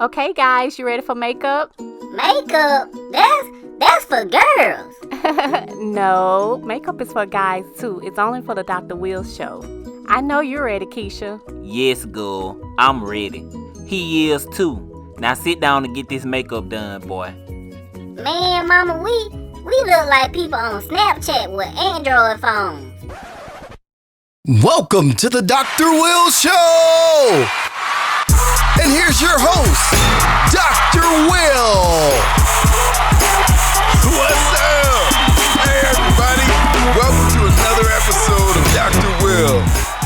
Okay, guys, you ready for makeup? Makeup? That's for girls. No, makeup is for guys too. It's only for the Dr. Will show. I know you're ready, Keisha. Yes, girl. I'm ready. He is too. Now sit down and get this makeup done, boy. Man, Mama, we look like people on Snapchat with Android phones. Welcome to the Dr. Will Show! And here's your host, Dr. Will! What's up? Hey, everybody. Welcome to another episode of Dr. Will.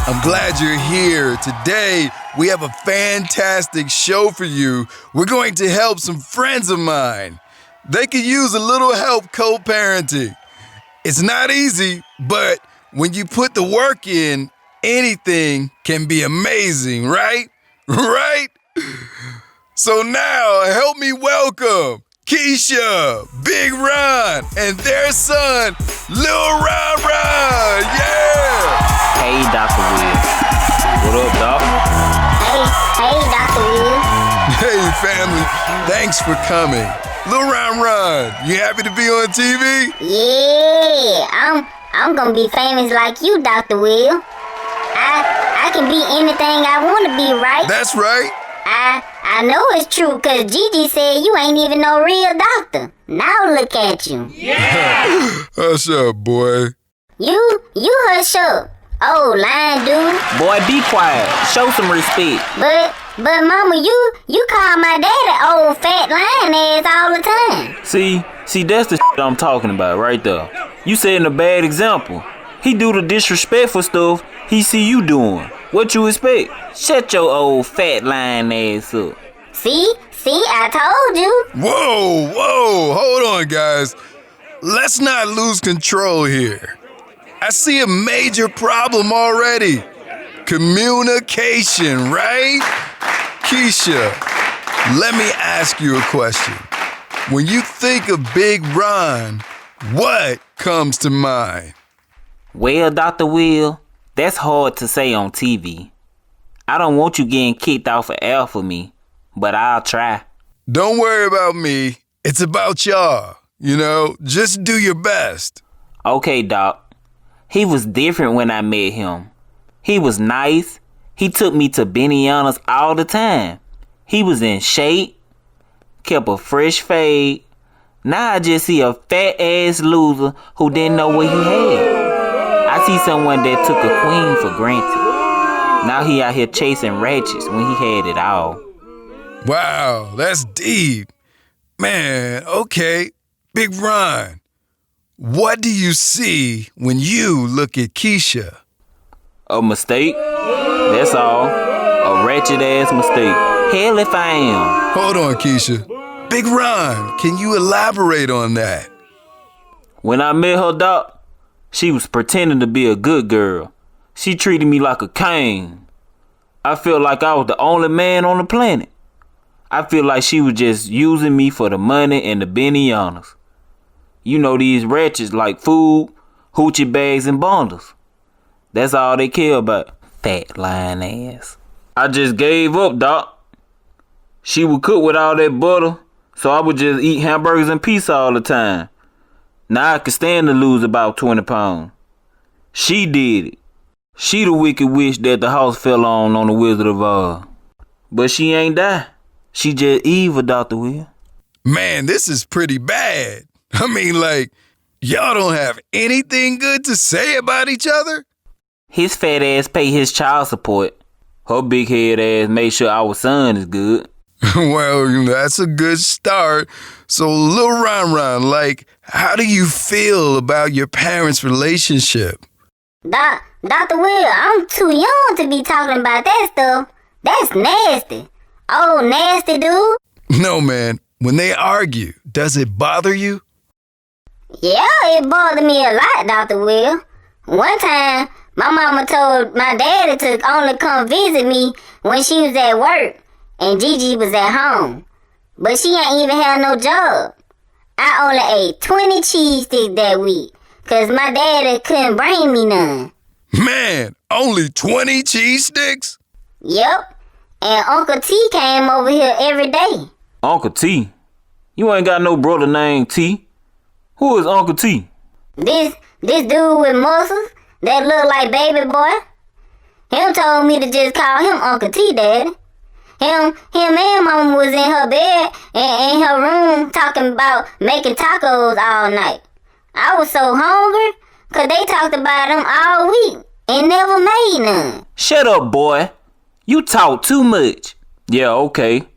I'm glad you're here. Today, we have a fantastic show for you. We're going to help some friends of mine. They could use a little help co-parenting. It's not easy, but when you put the work in, anything can be amazing, right? Right? So now, help me welcome Keisha, Big Ron, and their son, Lil Ron Ron. Yeah! Hey, Dr. Will. What up, Doc? Hey, Dr. Will. Hey, family. Thanks for coming. Lil Ron Ron, you happy to be on TV? Yeah, I'm gonna be famous like you, Dr. Will. I can be anything I want to be, right? That's right. I know it's true, cause Gigi said you ain't even no real doctor. Now look at you. Yeah! Hush up, boy. You hush up. Oh, lying dude. Boy, be quiet. Show some respect. But Mama, you call my daddy old fat lying ass all the time. See, that's the shit I'm talking about right there. You setting a bad example. He do the disrespectful stuff he see you doing. What you expect? Shut your old fat lying ass up. See, I told you. Whoa, hold on, guys. Let's not lose control here. I see a major problem already. Communication, right? Keisha, let me ask you a question. When you think of Big Ron, what comes to mind? Well, Dr. Will, that's hard to say on TV. I don't want you getting kicked off of air for me, but I'll try. Don't worry about me. It's about y'all. Just do your best. Okay, Doc. He was different when I met him. He was nice. He took me to Benihana's all the time. He was in shape, kept a fresh fade. Now I just see a fat-ass loser who didn't know what he had. I see someone that took a queen for granted. Now he out here chasing ratchets when he had it all. Wow, that's deep. Man, okay. Big Ron, what do you see when you look at Keisha? A mistake? That's all. A ratchet-ass mistake. Hell if I am. Hold on, Keisha. Big Ron, can you elaborate on that? When I met her, Doc, she was pretending to be a good girl. She treated me like a king. I felt like I was the only man on the planet. I feel like she was just using me for the money and the Benianas. You know these ratchets like food, hoochie bags, and bundles. That's all they care about. Fat lying ass. I just gave up, Doc. She would cook with all that butter, so I would just eat hamburgers and pizza all the time. Now I can stand to lose about 20 pounds. She did it. She the wicked witch that the house fell on the Wizard of Oz. But she ain't die. She just evil, Dr. Will. Man, this is pretty bad. I mean, y'all don't have anything good to say about each other? His fat ass pay his child support. Her big head ass make sure our son is good. Well, that's a good start. So, Lil Ron Ron, how do you feel about your parents' relationship? Dr. Will, I'm too young to be talking about that stuff. That's nasty. Oh, nasty dude. No, man. When they argue, does it bother you? Yeah, it bothered me a lot, Dr. Will. One time, my mama told my daddy to only come visit me when she was at work and Gigi was at home. But she ain't even had no job. I only ate 20 cheese sticks that week because my daddy couldn't bring me none. Man, only 20 cheese sticks? Yep. And Uncle T came over here every day. Uncle T? You ain't got no brother named T. Who is Uncle T? This dude with muscles that look like baby boy. Him told me to just call him Uncle T, Daddy. Him and Mama was in her bed and in her room talking about making tacos all night. I was so hungry, 'cause they talked about them all week and never made none. Shut up, boy. You talk too much. Yeah, okay.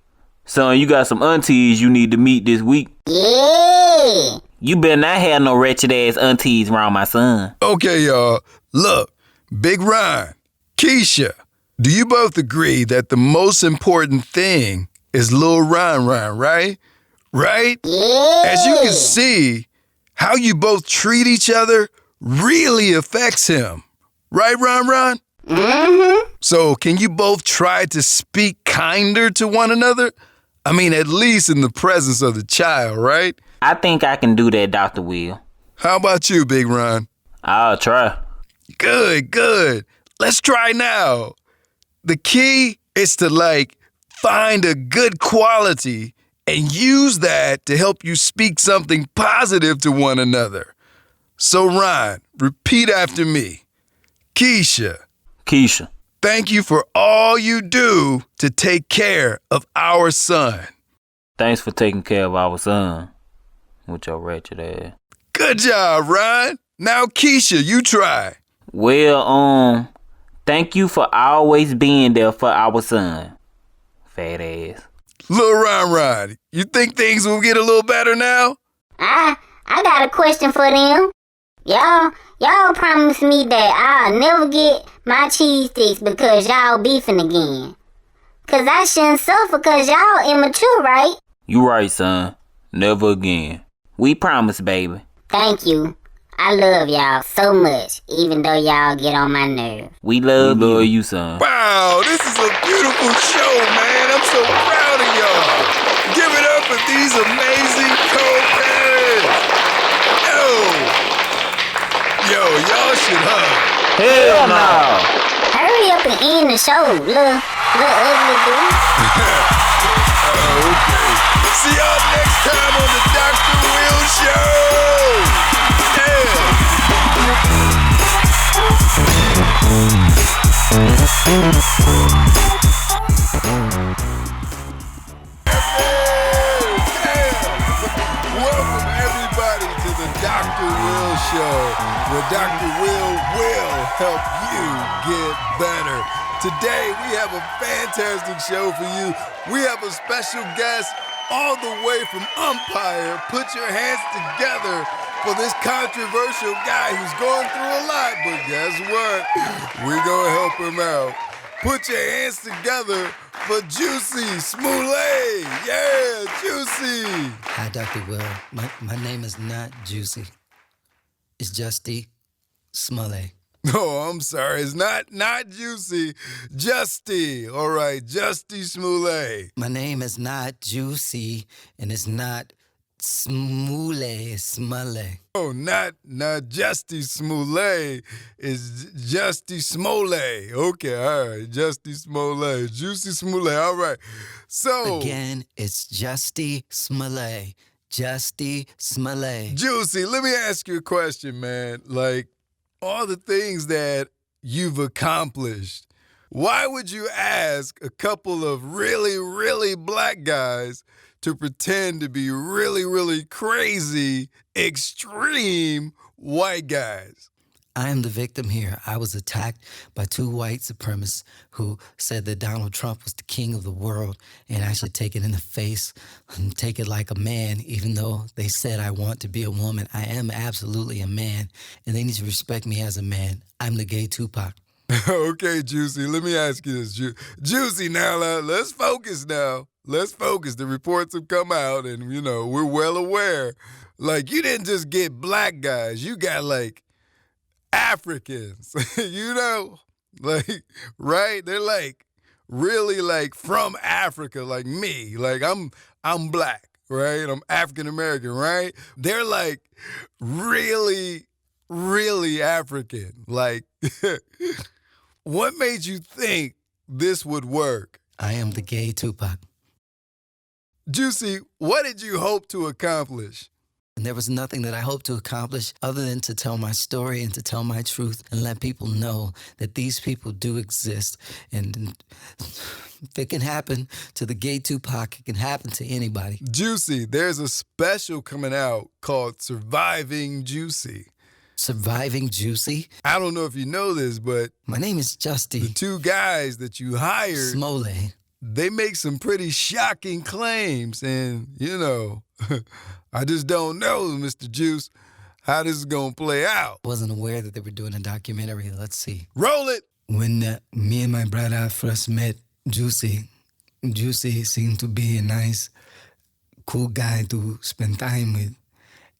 Son, you got some aunties you need to meet this week. Yeah. You better not have no wretched ass aunties around my son. Okay, y'all. Look, Big Ron, Keisha, do you both agree that the most important thing is Lil Ron, right? Right? Yeah. As you can see, how you both treat each other really affects him. Right, Ron? Mm-hmm. So can you both try to speak kinder to one another? I mean, at least in the presence of the child, right? I think I can do that, Dr. Will. How about you, Big Ron? I'll try. Good. Let's try now. The key is to find a good quality and use that to help you speak something positive to one another. So Ron, repeat after me. Keisha, thank you for all you do to take care of our son. Thanks for taking care of our son. With your wretched ass. Good job, Ron. Now Keisha, you try. Well, thank you for always being there for our son. Fat ass. Lil Ron, you think things will get a little better now? I got a question for them. Y'all promised me that I'll never get my cheese sticks because y'all beefing again. 'Cause I shouldn't suffer 'cause y'all immature, right? You right, son. Never again. We promise, baby. Thank you. I love y'all so much, even though y'all get on my nerves. We love you, son. Wow, this is a beautiful show, man. I'm so proud of y'all. Give it up for these amazing co-parents. Yo, y'all should hug. Hell no. Hurry up and end the show, little ugly dude. Okay. See y'all next time on the Dr. Will Show. Welcome everybody to the Dr. Will Show, where Dr. Will help you get better. Today we have a fantastic show for you. We have a special guest all the way from Umpire. Put your hands together for this controversial guy who's going through a lot, but guess what? We're gonna help him out. Put your hands together for Juicy Smollett. Yeah, Juicy. Hi, Dr. Will. My name is not Juicy. It's Justy Smollett. Oh, I'm sorry. It's not Juicy. Justy. All right, Justy Smollett. My name is not Juicy, and it's not Smollett. Oh, not Justy Smollett. It's Justy Smollett. Okay, all right. Justy Smollett. Juicy Smollett. All right. So Again, it's Justy Smollett. Justy Smollett. Juicy, let me ask you a question, man. All the things that you've accomplished, why would you ask a couple of really, really black guys to pretend to be really, really crazy, extreme white guys? I am the victim here. I was attacked by two white supremacists who said that Donald Trump was the king of the world and actually take it in the face and take it like a man, even though they said I want to be a woman. I am absolutely a man, and they need to respect me as a man. I'm the gay Tupac. Okay, Juicy, let me ask you this. Juicy, now, let's focus now. Let's focus. The reports have come out, and, we're well aware. You didn't just get black guys. You got, Africans, right? They're really from Africa, like me. I'm black, right? I'm African American, right? They're really, really African. What made you think this would work? I am the gay Tupac. Juicy, what did you hope to accomplish? And there was nothing that I hoped to accomplish other than to tell my story and to tell my truth and let people know that these people do exist. And if it can happen to the gay Tupac, it can happen to anybody. Juicy, there's a special coming out called Surviving Juicy. Surviving Juicy? I don't know if you know this, but My name is Justy the two guys that you hired, Smoley. they make some pretty shocking claims. And, I just don't know, Mr. Juice, how this is going to play out. Wasn't aware that they were doing a documentary. Let's see. Roll it. When me and my brother first met Juicy seemed to be a nice, cool guy to spend time with.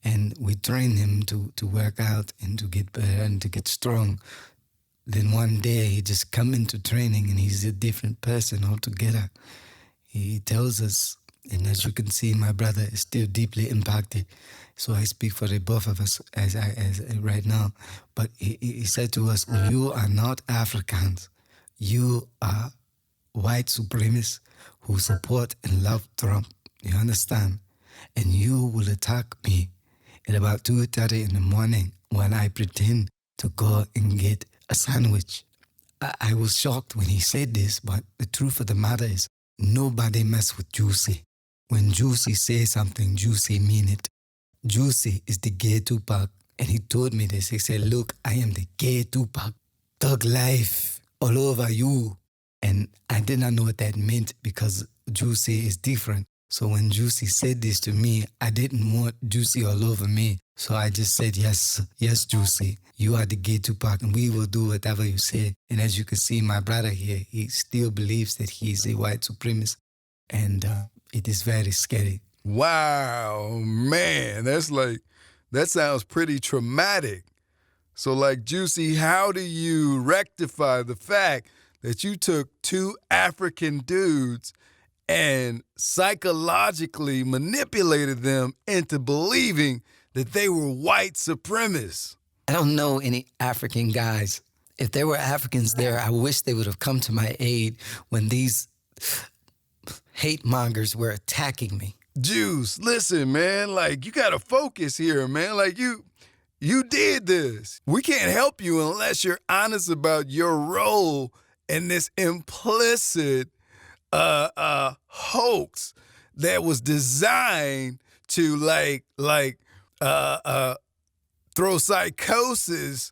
And we trained him to work out and to get better and to get strong. Then one day he just come into training and he's a different person altogether. He tells us, and as you can see, my brother is still deeply impacted. So I speak for the both of us as right now. But he said to us, you are not Africans. You are white supremacists who support and love Trump. You understand? And you will attack me at about 2:30 in the morning when I pretend to go and get a sandwich. I was shocked when he said this, but the truth of the matter is nobody mess with Juicy. When Juicy says something, Juicy mean it. Juicy is the gay Tupac, and he told me this. He said, look, I am the gay Tupac. Thug life all over you. And I did not know what that meant because Juicy is different. So when Juicy said this to me, I didn't want Juicy all over me. So I just said, yes, Juicy, you are the gay Tupac and we will do whatever you say. And as you can see, my brother here, he still believes that he is a white supremacist. And it is very scary. Wow, man, that sounds pretty traumatic. So Juicy, how do you rectify the fact that you took two African dudes and psychologically manipulated them into believing that they were white supremacists? I don't know any African guys. If there were Africans there, I wish they would have come to my aid when these hate mongers were attacking me. Juice, listen, man, you gotta focus here, man. You did this. We can't help you unless you're honest about your role in this implicit hoax that was designed to throw psychosis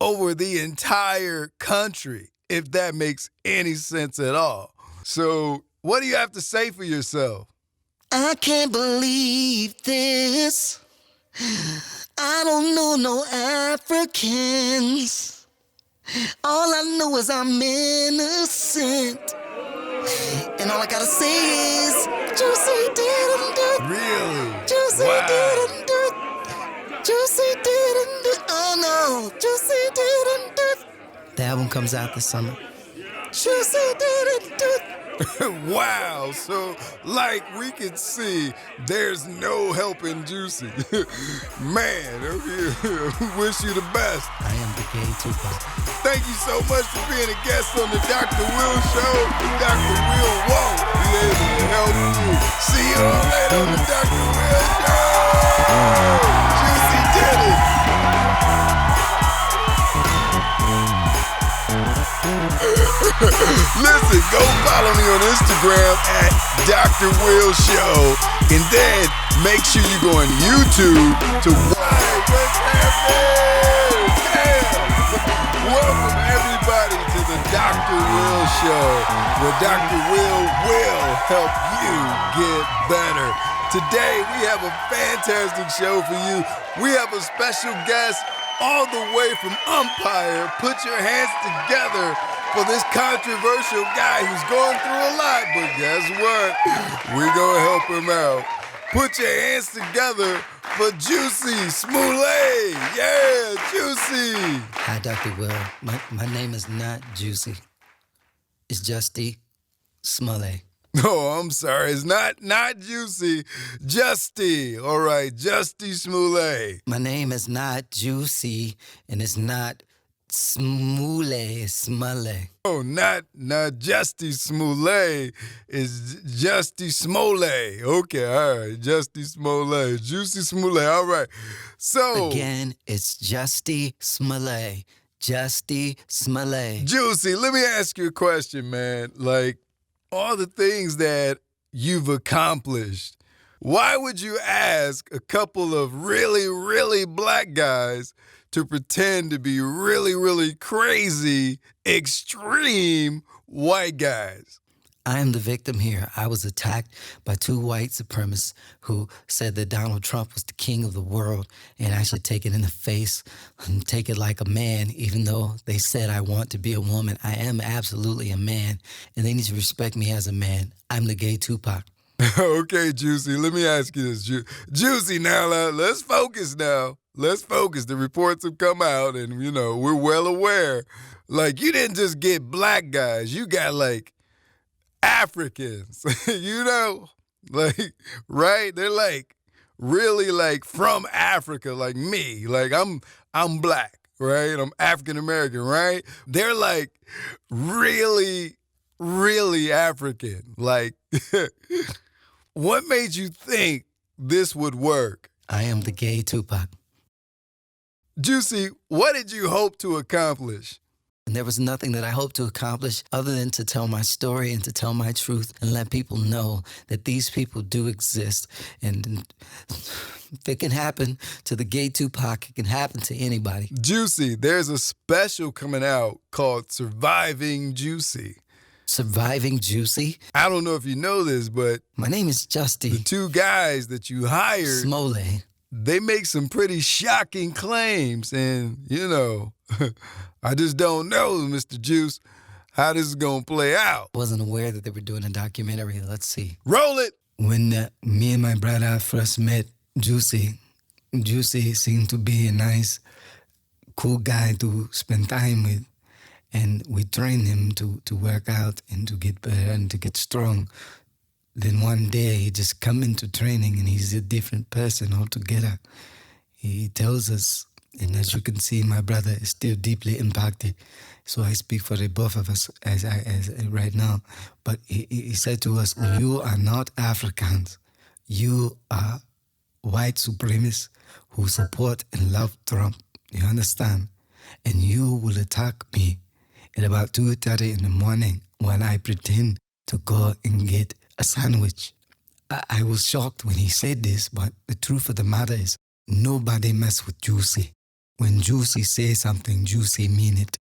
over the entire country, if that makes any sense at all. So what do you have to say for yourself? I can't believe this. I don't know no Africans. All I know is I'm innocent. And all I gotta say is, Juicy didn't do it. Really? Juicy didn't do it. Juicy didn't do it. Oh no, Juicy didn't do it. The album comes out this summer. Juicy didn't do it. Wow, so we can see, there's no helping Juicy. Man, wish you the best. I am the gay Tupac. Thank you so much for being a guest on the Dr. Will Show. Dr. Will won't be able to help you. See you all later on the Dr. Will Show. Juicy did it. Listen, go follow me on Instagram at Dr. Will Show. And then make sure you go on YouTube to watch what's happening. Yeah. Welcome everybody to the Dr. Will Show, where Dr. Will help you get better. Today we have a fantastic show for you. We have a special guest all the way from Umpire. Put your hands together for this controversial guy who's going through a lot, but guess what? We're gonna help him out. Put your hands together for Juicy Smollett. Yeah, Juicy. Hi, Dr. Will. My name is not Juicy. It's Justy Smollett. Oh, I'm sorry. It's not Juicy. Justy. All right, Justy Smollett. My name is not Juicy, and it's not Smule. Oh, not Justy Smollett. It's Justy Smollett. Okay, all right. Justy Smollett. Juicy Smollett. All right. So. Again, it's Justy Smollett. Justy Smollett. Juicy, let me ask you a question, man. Like, all the things that you've accomplished, why would you ask a couple of really, really black guys to pretend to be really, really crazy, extreme white guys? I am the victim here. I was attacked by two white supremacists who said that Donald Trump was the king of the world, and I should take it in the face and take it like a man, even though they said I want to be a woman. I am absolutely a man, and they need to respect me as a man. I'm the gay Tupac. Okay, Juicy, let me ask you this. Juicy, now, let's focus now. Let's focus. The reports have come out, and, we're well aware. Like, you didn't just get black guys. You got, like, Africans, like, right? They're like really like from Africa, like me. Like I'm black, right? I'm African American, right? They're like really, really African. Like, what made you think this would work? I am the gay Tupac. Juicy, what did you hope to accomplish? And there was nothing that I hoped to accomplish other than to tell my story and to tell my truth and let people know that these people do exist. And if it can happen to the gay Tupac, it can happen to anybody. Juicy, there's a special coming out called Surviving Juicy. Surviving Juicy? I don't know if you know this, but my name is Justy. The two guys that you hired, Smollett, they make some pretty shocking claims. And, I just don't know, Mr. Juice, how this is going to play out. Wasn't aware that they were doing a documentary. Let's see. Roll it. When me and my brother first met Juicy seemed to be a nice, cool guy to spend time with. And we trained him to work out and to get better and to get strong. Then one day he just come into training and he's a different person altogether. He tells us, and as you can see, my brother is still deeply impacted. So I speak for the both of us as right now. But he said to us, you are not Africans. You are white supremacists who support and love Trump. You understand? And you will attack me at about 2:30 in the morning when I pretend to go and get a sandwich. I was shocked when he said this, but the truth of the matter is nobody mess with Juicy. When Juicy says something, Juicy mean it.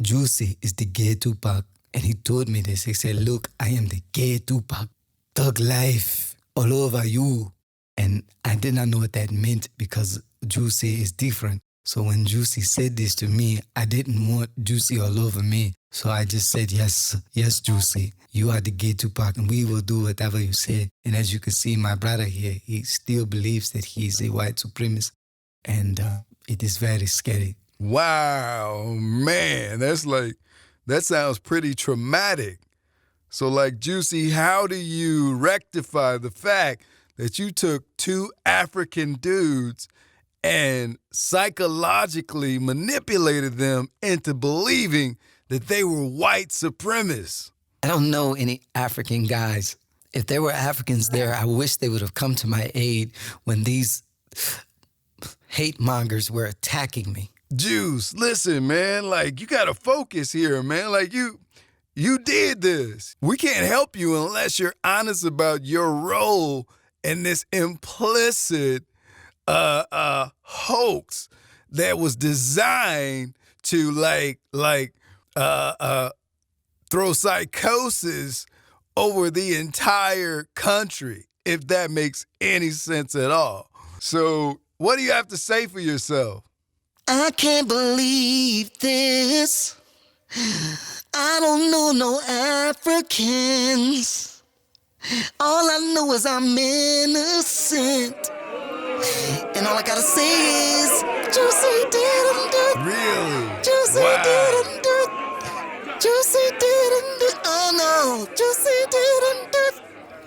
Juicy is the gay Tupac, and he told me this. He said, look, I am the gay Tupac. Thug life all over you. And I did not know what that meant because Juicy is different. So when Juicy said this to me, I didn't want Juicy all over me. So I just said, yes, Juicy, you are the gay Tupac, and we will do whatever you say. And as you can see, my brother here, he still believes that he is a white supremacist. And it is very scary. Wow, man, that sounds pretty traumatic. So like, Juicy, how do you rectify the fact that you took two African dudes and psychologically manipulated them into believing that they were white supremacists? I don't know any African guys. If there were Africans there, I wish they would have come to my aid when these hate mongers were attacking me. Juice, listen, man, like, you gotta focus here, man. Like, you did this. We can't help you unless you're honest about your role in this implicit hoax that was designed to throw psychosis over the entire country, if that makes any sense at all. So what do you have to say for yourself? I can't believe this. I don't know no Africans. All I know is I'm innocent. And all I gotta say is, Juicy didn't do it. Really? Juicy didn't do it. Juicy didn't do it. Oh no, Juicy didn't do it.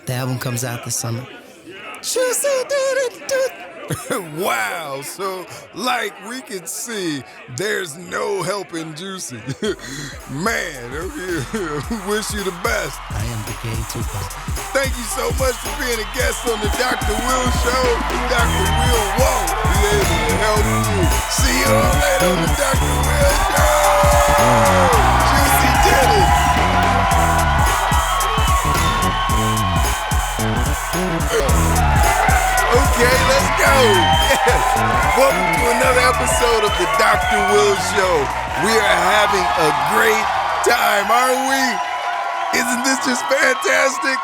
The album comes out this summer. Juicy didn't do it. Wow, so like we can see, there's no helping Juicy. Man, wish you the best. I am the gay Tupac. Thank you so much for being a guest on the Dr. Will Show. Dr. Will won't be able to help you. See you all later on the Dr. Will Show. Juicy did it. Okay, let's go. Yes. Welcome to another episode of the Dr. Will Show. We are having a great time, aren't we? Isn't this just fantastic?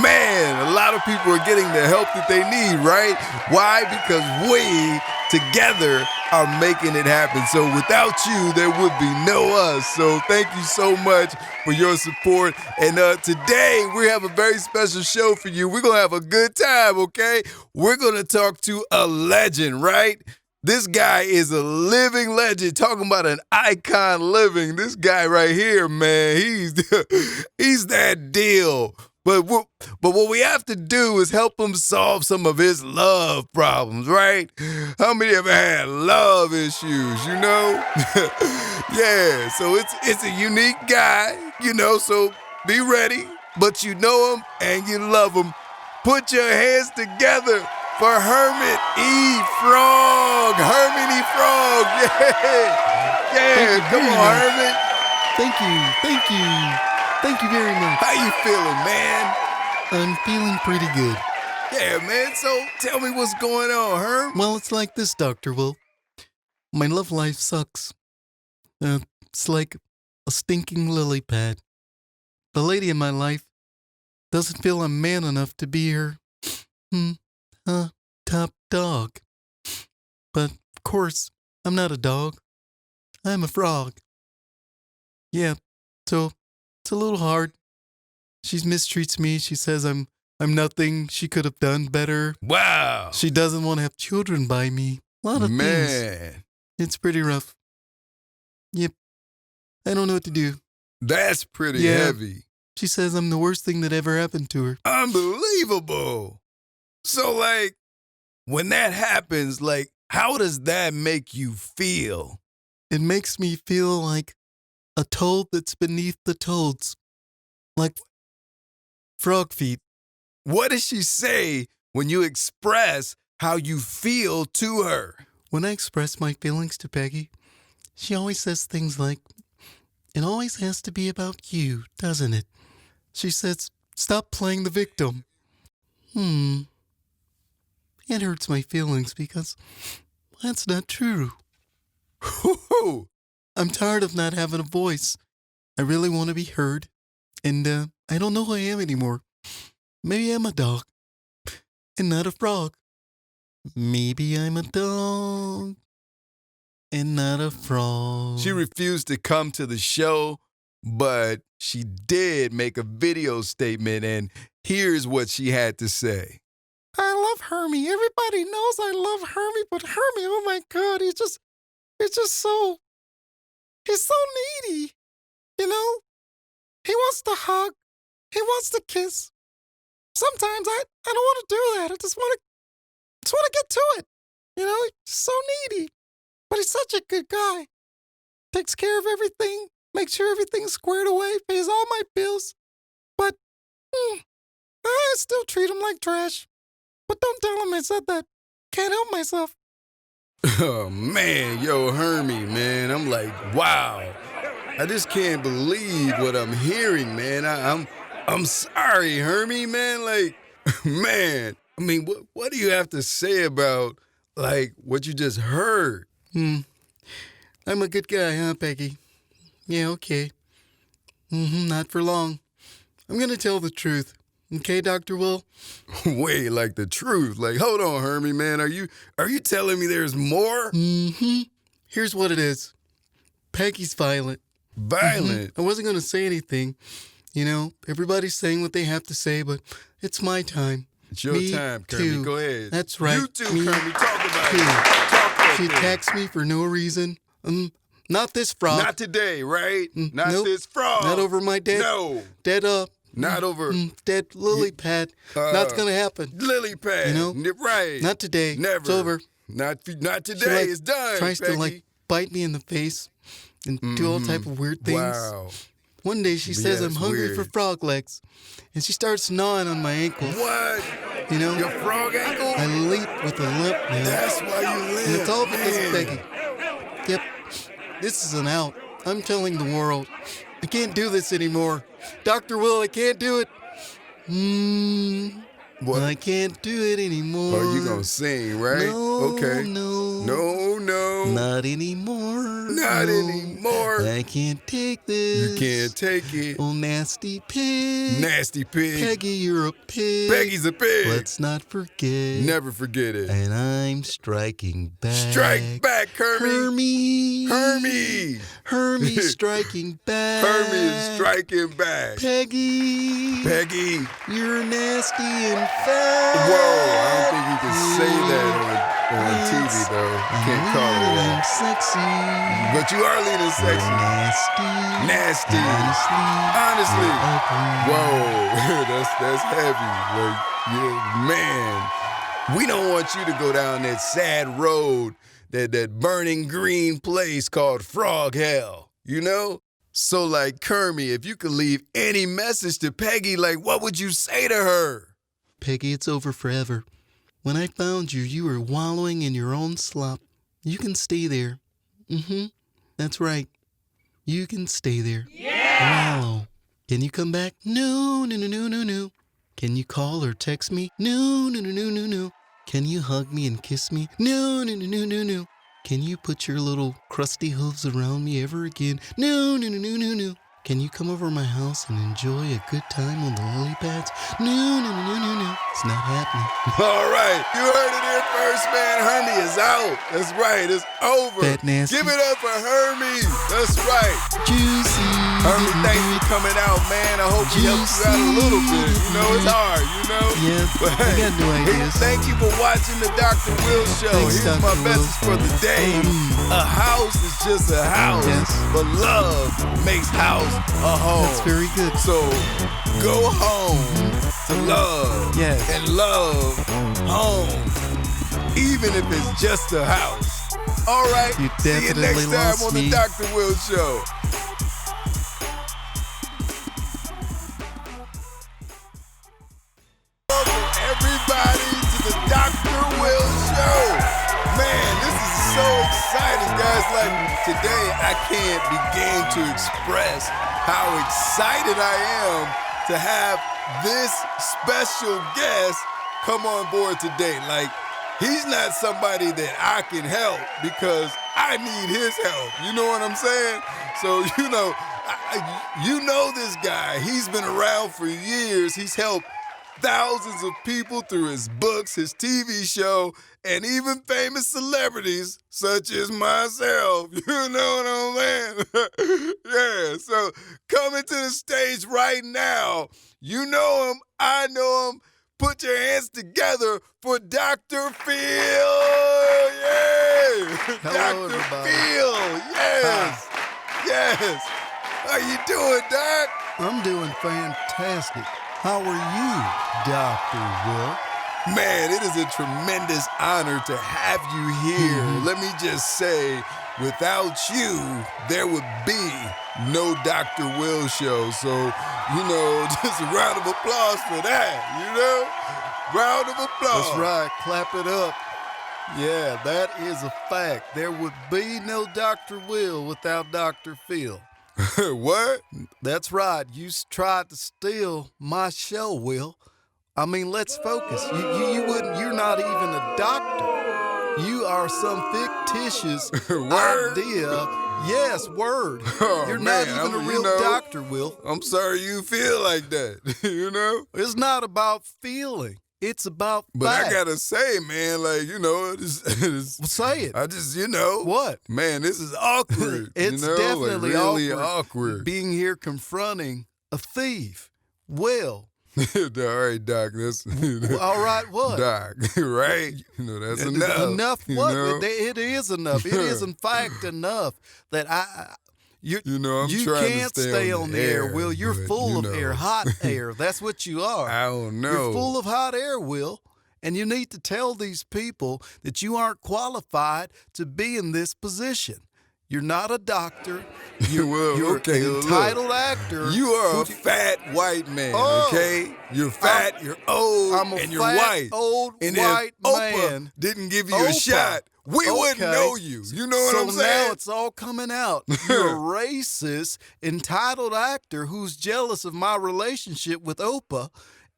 Man, a lot of people are getting the help that they need, right? Why? Because we together are making it happen. So without you, there would be no us. So thank you so much for your support. And today we have a very special show for you. We're going to have a good time, okay? We're going to talk to a legend, right? This guy is a living legend. Talking about an icon living. This guy right here, man, he's that deal. But what we have to do is help him solve some of his love problems, right? How many ever had love issues, you know? Yeah, so it's a unique guy, you know, so be ready. But you know him and you love him. Put your hands together for Kermie Frog. Kermie Frog, yeah. Yeah, come on, Kermie. Thank you. Thank you very much. How you feeling, man? I'm feeling pretty good. Yeah, man, so tell me what's going on, Herm. Well, it's like this, Dr. Will. My love life sucks. It's like a stinking lily pad. The lady in my life doesn't feel I'm man enough to be her top dog. But, of course, I'm not a dog. I'm a frog. Yeah, so it's a little hard. She mistreats me. She says I'm nothing. She could have done better. Wow. She doesn't want to have children by me. A lot of things. Man. It's pretty rough. Yep. I don't know what to do. That's pretty heavy. She says I'm the worst thing that ever happened to her. Unbelievable. So, like, when that happens, like, how does that make you feel? It makes me feel like a toad that's beneath the toads. Like frog feet. What does she say when you express how you feel to her? When I express my feelings to Peggy, she always says things like, "It always has to be about you, doesn't it?" She says, "Stop playing the victim." It hurts my feelings because that's not true. I'm tired of not having a voice. I really want to be heard. And I don't know who I am anymore. Maybe I'm a dog and not a frog. Maybe I'm a dog and not a frog. She refused to come to the show, but she did make a video statement, and here's what she had to say. I love Kermie. Everybody knows I love Kermie, but Kermie, oh my God, he's so needy, you know? He wants to hug. He wants to kiss. Sometimes I don't want to do that. I just want to get to it. You know, he's so needy. But he's such a good guy. Takes care of everything, makes sure everything's squared away, pays all my bills. But I still treat him like trash. But don't tell him I said that. Can't help myself. Oh, man, yo, Kermie, man. I'm like, wow. I just can't believe what I'm hearing, man. I'm sorry, Kermie, man. Like, man, I mean, what do you have to say about, like, what you just heard? I'm a good guy, huh, Peggy? Yeah, okay. Not for long. I'm gonna tell the truth. Okay, Dr. Will? Wait, like the truth? Like, hold on, Kermie, man. Are you telling me there's more? Here's what it is. Peggy's violent. Violent? I wasn't going to say anything. You know, everybody's saying what they have to say, but it's my time. It's your time, Kermie. Too. Go ahead. That's right. You too, Kermie. Talk about too. it. Talk that She thing. attacks me for no reason. Not this frog. Not today, right? Not Nope. this frog. Not over my dead Not over that lily pad. Not gonna happen. lily pad. You know? Right. Not today. Never. It's over. Not today. She, like, it's done, tries Peggy. to like bite me in the face and do all type of weird things. Wow. One day she says Yeah, I'm it's hungry weird. for frog legs, and she starts gnawing on my ankles. What? You know, Your frog ankle? I leap with a limp, man. That's why you live. And it's all because of man. Peggy. Yep, this is an out. I'm telling the world, I can't do this anymore. Dr. Will, I can't do it. What? I can't do it anymore. Oh, you gonna sing, right? No, Okay. no. No. Not anymore. Not no. anymore. I can't take this. You can't take it. Oh, nasty pig. Nasty pig. Peggy, you're a pig. Peggy's a pig. Let's not forget. Never forget it. And I'm striking back. Strike back, Kermie. Hermie. Hermie striking back. Kermie is striking back. Peggy. Peggy. You're nasty and fat. Whoa, I don't think you can say that on TV, though. You can't call it I'm that. sexy. But you are leaning sexy. Nasty. Nasty. Honestly. Ugly. Whoa, that's heavy. Like, yeah, man. We don't want you to go down that sad road, that burning green place called Frog Hell, you know? So, like, Kermie, if you could leave any message to Peggy, like, what would you say to her? Peggy, it's over forever. When I found you, you were wallowing in your own slop. You can stay there. That's right. You can stay there. Yeah! Wallow. Can you come back? No. Can you call or text me? No. Can you hug me and kiss me? No. Can you put your little crusty hooves around me ever again? No. Can you come over my house and enjoy a good time on the lily pads? No. It's not happening. All right, you heard it here first, man. Hermie is out. That's right, it's over. Fat nasty. Give it up for Hermie. That's right. Juicy. Hermie, thanks for coming out, man. I hope we helped you out a little bit. You know, it's hard, you know? Yeah, But I got no ideas. Thank you for watching the Dr. Will Show. Thanks, Here's Dr. my Will. message for the day. A house is just a house, Yes. but love makes house a home. That's very good. So go home to love Yes. and love home, even if it's just a house. All right, You see you next definitely time lost on me. the Dr. Will Show. Welcome everybody to the Dr. Will Show. Man, this is so exciting, guys. Like today, I can't begin to express how excited I am to have this special guest come on board today. Like, he's not somebody that I can help because I need his help. You know what I'm saying? So, you know this guy. He's been around for years. He's helped thousands of people through his books, his TV show, and even famous celebrities such as myself. You know what I'm saying? Yeah, so coming to the stage right now, you know him, I know him. Put your hands together for Dr. Phil. Yay! Hello, Dr. everybody. Phil. Yes. Yes. How you doing, Doc? I'm doing fantastic. How are you, Dr. Will? Man, it is a tremendous honor to have you here. Let me just say, without you, there would be no Dr. Will Show. So, just a round of applause for that, Round of applause. That's right. Clap it up. Yeah, that is a fact. There would be no Dr. Will without Dr. Phil. What? That's right. You tried to steal my show, Will. I mean, let's focus. You wouldn't. You're not even a doctor. You are some fictitious Word? idea. Yes, word. Oh, You're man, not even I'm- a real doctor, Will. I'm sorry you feel like that, It's not about feeling. It's about But fact. I gotta say, man, it's Say it. I just, What? Man, this is awkward. It's like definitely really awkward. Being here confronting a thief. Well, All right, Doc. That's all right, what? Doc, right? That's It- enough. Enough you what? know? It is enough. It is, in fact, enough that You know, I'm you trying can't to stay on the air, Will. You're but, full you of know. air, hot air. That's what you are. I don't know. You're full of hot air, Will. And you need to tell these people that you aren't qualified to be in this position. You're not a doctor. You're okay, an look. entitled actor. You are a fat white man, Oh. okay? You're fat, you're old, I'm a and you're fat, white. old and white if Oprah man. didn't give you a Oprah. shot, we wouldn't Okay. know you. You know what I'm So saying? now it's all coming out. You're a racist, entitled actor who's jealous of my relationship with Oprah.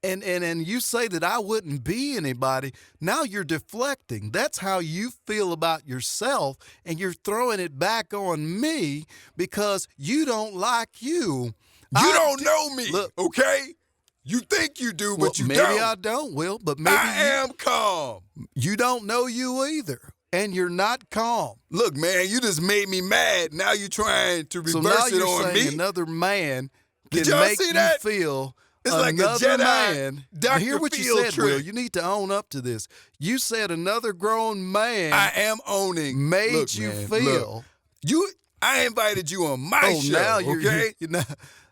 And you say that I wouldn't be anybody. Now you're deflecting. That's how you feel about yourself, and you're throwing it back on me because you don't like you. You don't know me, Look. okay? You think you do, Well, but you maybe don't. I don't, Will, but maybe I am calm. you don't know you either, and you're not calm. Look, man, you just made me mad. Now you're trying to reverse So now it you're on saying me. another man Did can y'all make see you that? feel It's like a another Jedi man. Dr. Hear what you Field said, Will. trick. You need to own up to this. You said another grown man I am owning. made Look, you man, feel. look. I invited you on my show, now you're okay?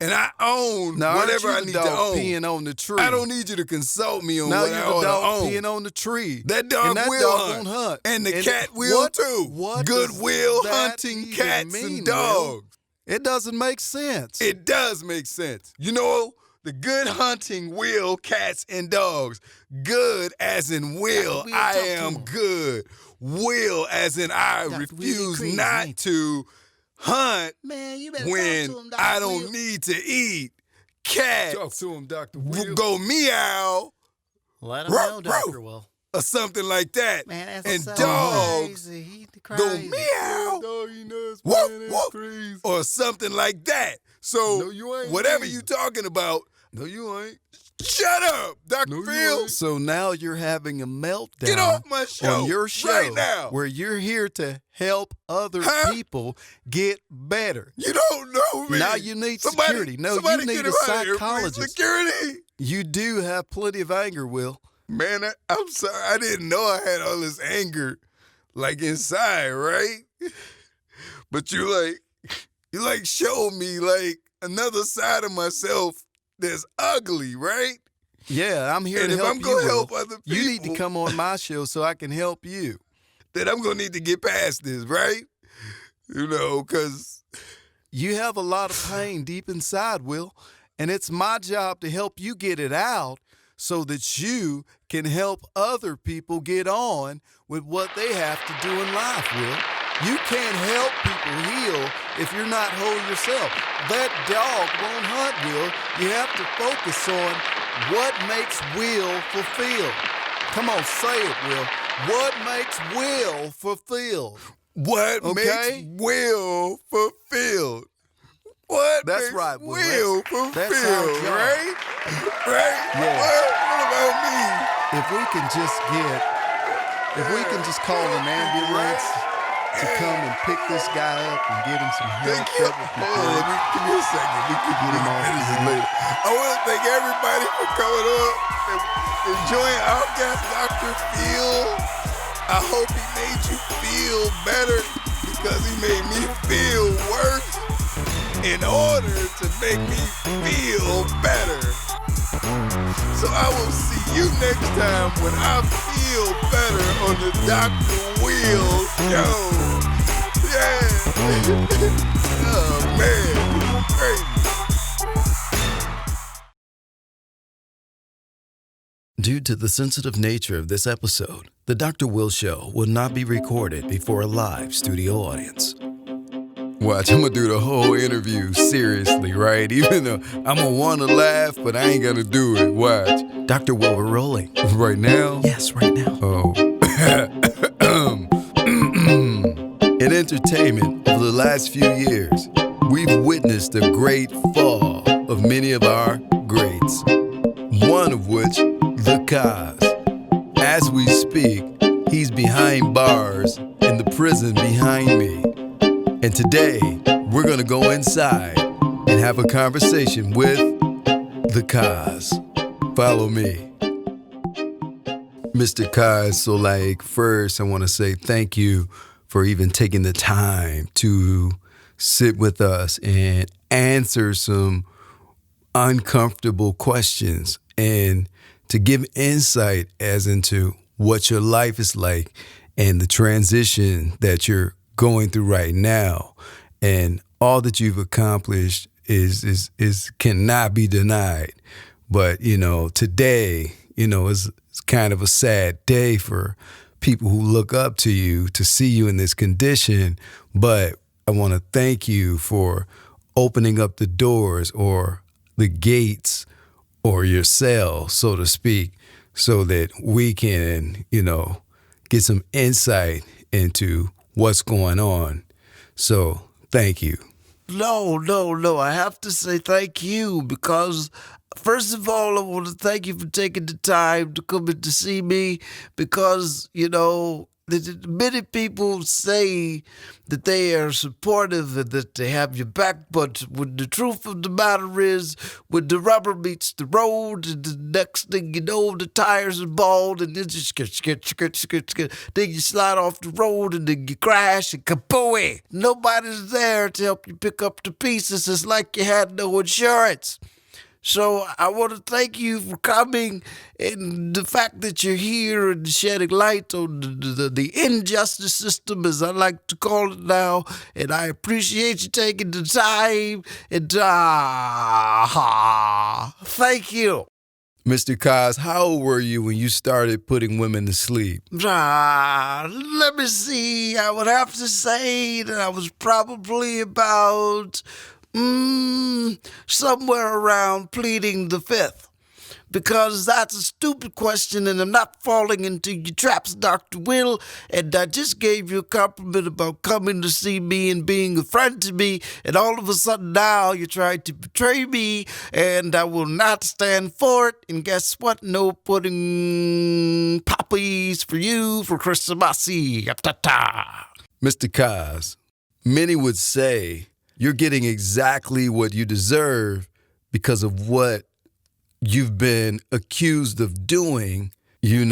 And I own now whatever I aren't you need the to dog own. peeing on the tree. I don't need you to consult me on Now what you're I the ought to dog own. peeing on the tree. That dog and that will dog hunt. won't hunt. And the And cat will what- too. what Good does will that hunting even cats mean, and Will? dogs. It doesn't make sense. It does make sense. You know, the good hunting will cats and dogs. Good as in will. Will, I talk to am him. good. Will as in I Dr. Will, refuse crazy, not ain't to hunt Man, you better when talk to him, Dr. I don't Will. need to eat. Cats Talk to him, Dr. will go meow Let him know, Dr. Will. or something like that. Man, that's and so dogs crazy. He go crazy. meow Doggy nuts, woof, man, that's woof, crazy. or something like that. So No, you ain't whatever either. you talking about, No, you ain't. shut up, Dr. No, you Phil. ain't. So now you're having a meltdown. Get off my show on your show right now. where you're here to help other Huh? people get better. You don't know me. Now you need Somebody- security. No, somebody you need get a him out of here, please. psychologist. Security. You do have plenty of anger, Will. Man, I'm sorry. I didn't know I had all this anger, like inside, right? But you showed me like another side of myself that's ugly, right? Yeah, I'm here And to if help I'm you. gonna Will. help other You need to people- come on my show so I can help you. That I'm gonna need to get past this, right? You know, because You have a lot of pain deep inside, Will, and it's my job to help you get it out so that you can help other people get on with what they have to do in life, Will. You can't help people heal if you're not whole yourself. That dog won't hunt, Will. You have to focus on what makes Will fulfilled. Come on, say it, Will. What makes Will fulfilled? what Okay. makes will fulfilled? What That's makes right, Will. will That's our fulfilled, job. right? Right? Yeah. What about me? If we can just call an ambulance to come and pick this guy up and get him some help. Thank you. that would be Hold on, great. give me a second. We can Get him off finish the it later. I want to thank everybody for coming up and enjoying our guest, Dr. Phil. I hope he made you feel better because he made me feel worse in order to make me feel better. So I will see you next time when I feel better on the Dr. Will Show. Yeah. Oh, man. Crazy. Due to the sensitive nature of this episode, the Dr. Will Show will not be recorded before a live studio audience. Watch, I'm gonna do the whole interview seriously, right? Even though I'm gonna wanna laugh, but I ain't gonna do it. Watch. Dr. Will, we're rolling. Right now? Yes, right now. Oh. In entertainment, over the last few years, we've witnessed a great fall of many of our greats. One of which, the Cause. As we speak, he's behind bars in the prison behind me. And today, we're gonna go inside and have a conversation with the Cause. Follow me. Mr. Kaz, so first I want to say thank you for even taking the time to sit with us and answer some uncomfortable questions and to give insight as into what your life is like and the transition that you're going through right now. And all that you've accomplished is cannot be denied. But, today, is kind of a sad day for people who look up to you to see you in this condition. But I want to thank you for opening up the doors or the gates or your cell, so to speak, so that we can, get some insight into what's going on. So thank you. No. I have to say thank you because, first of all, I want to thank you for taking the time to come in to see me because, many people say that they are supportive and that they have your back, but when the truth of the matter is, when the rubber meets the road, and the next thing you know, the tires are bald, and then just then you slide off the road, and then you crash, and kabooey! Nobody's there to help you pick up the pieces. It's like you had no insurance. So I want to thank you for coming and the fact that you're here and shedding light on the injustice system, as I like to call it now. And I appreciate you taking the time. And thank you. Mr. Kaz, how old were you when you started putting women to sleep? Let me see. I would have to say that I was probably about somewhere around pleading the fifth. Because that's a stupid question, and I'm not falling into your traps, Dr. Will. And I just gave you a compliment about coming to see me and being a friend to me, and all of a sudden now you're trying to betray me, and I will not stand for it. And guess what? No pudding poppies for you for Christmas. Ta-ta. Mr. Kaz, many would say you're getting exactly what you deserve because of what you've been accused of doing, in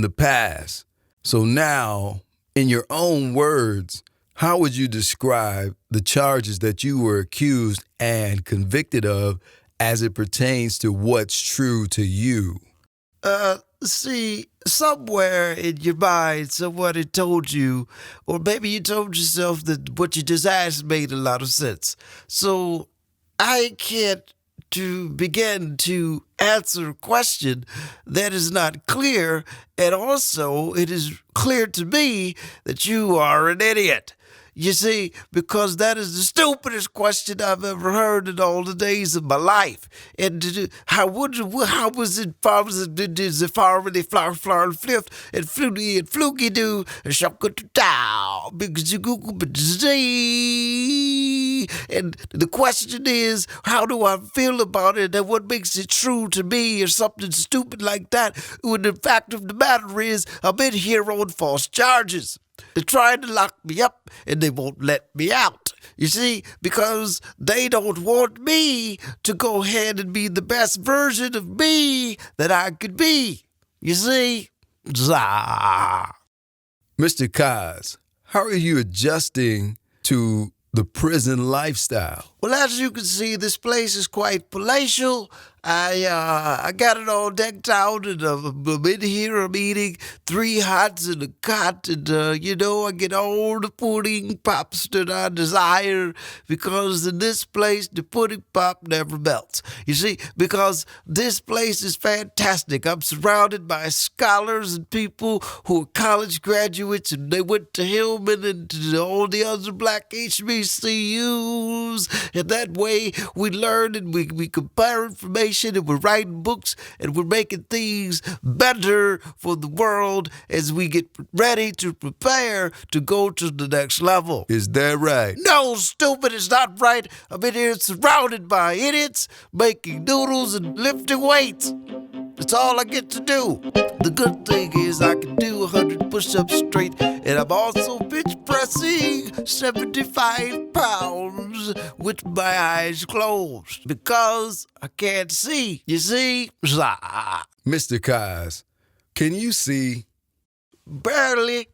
the past. So now, in your own words, how would you describe the charges that you were accused and convicted of as it pertains to what's true to you? See, somewhere in your mind, somebody told you, or maybe you told yourself that what you just asked made a lot of sense. So I can't to begin to answer a question that is not clear, and also it is clear to me that you are an idiot. You see, because that is the stupidest question I've ever heard in all the days of my life. And how was it flower and flipped and fluty and fluky do and shaka to down because you Google and the question is, how do I feel about it and what makes it true to me or something stupid like that? When the fact of the matter is, I'm in here on false charges. They're trying to lock me up and they won't let me out. You see, because they don't want me to go ahead and be the best version of me that I could be. You see? Zah. Mr. Kaz, how are you adjusting to the prison lifestyle? Well, as you can see, this place is quite palatial. I got it all decked out, and I'm in here. I'm eating 3 hots and a cot, and I get all the pudding pops that I desire because in this place the pudding pop never melts. You see, because this place is fantastic. I'm surrounded by scholars and people who are college graduates, and they went to Hillman and to all the other black HBCUs, and that way we learn and we compare information. And we're writing books and we're making things better for the world as we get ready to prepare to go to the next level. Is that right? No, stupid, it's not right. I'm in here surrounded by idiots making noodles and lifting weights. That's all I get to do. The good thing is I can do 100 push-ups straight, and I'm also bench pressing 75 pounds with my eyes closed because I can't see. You see? Mr. Kaz, can you see? Barely.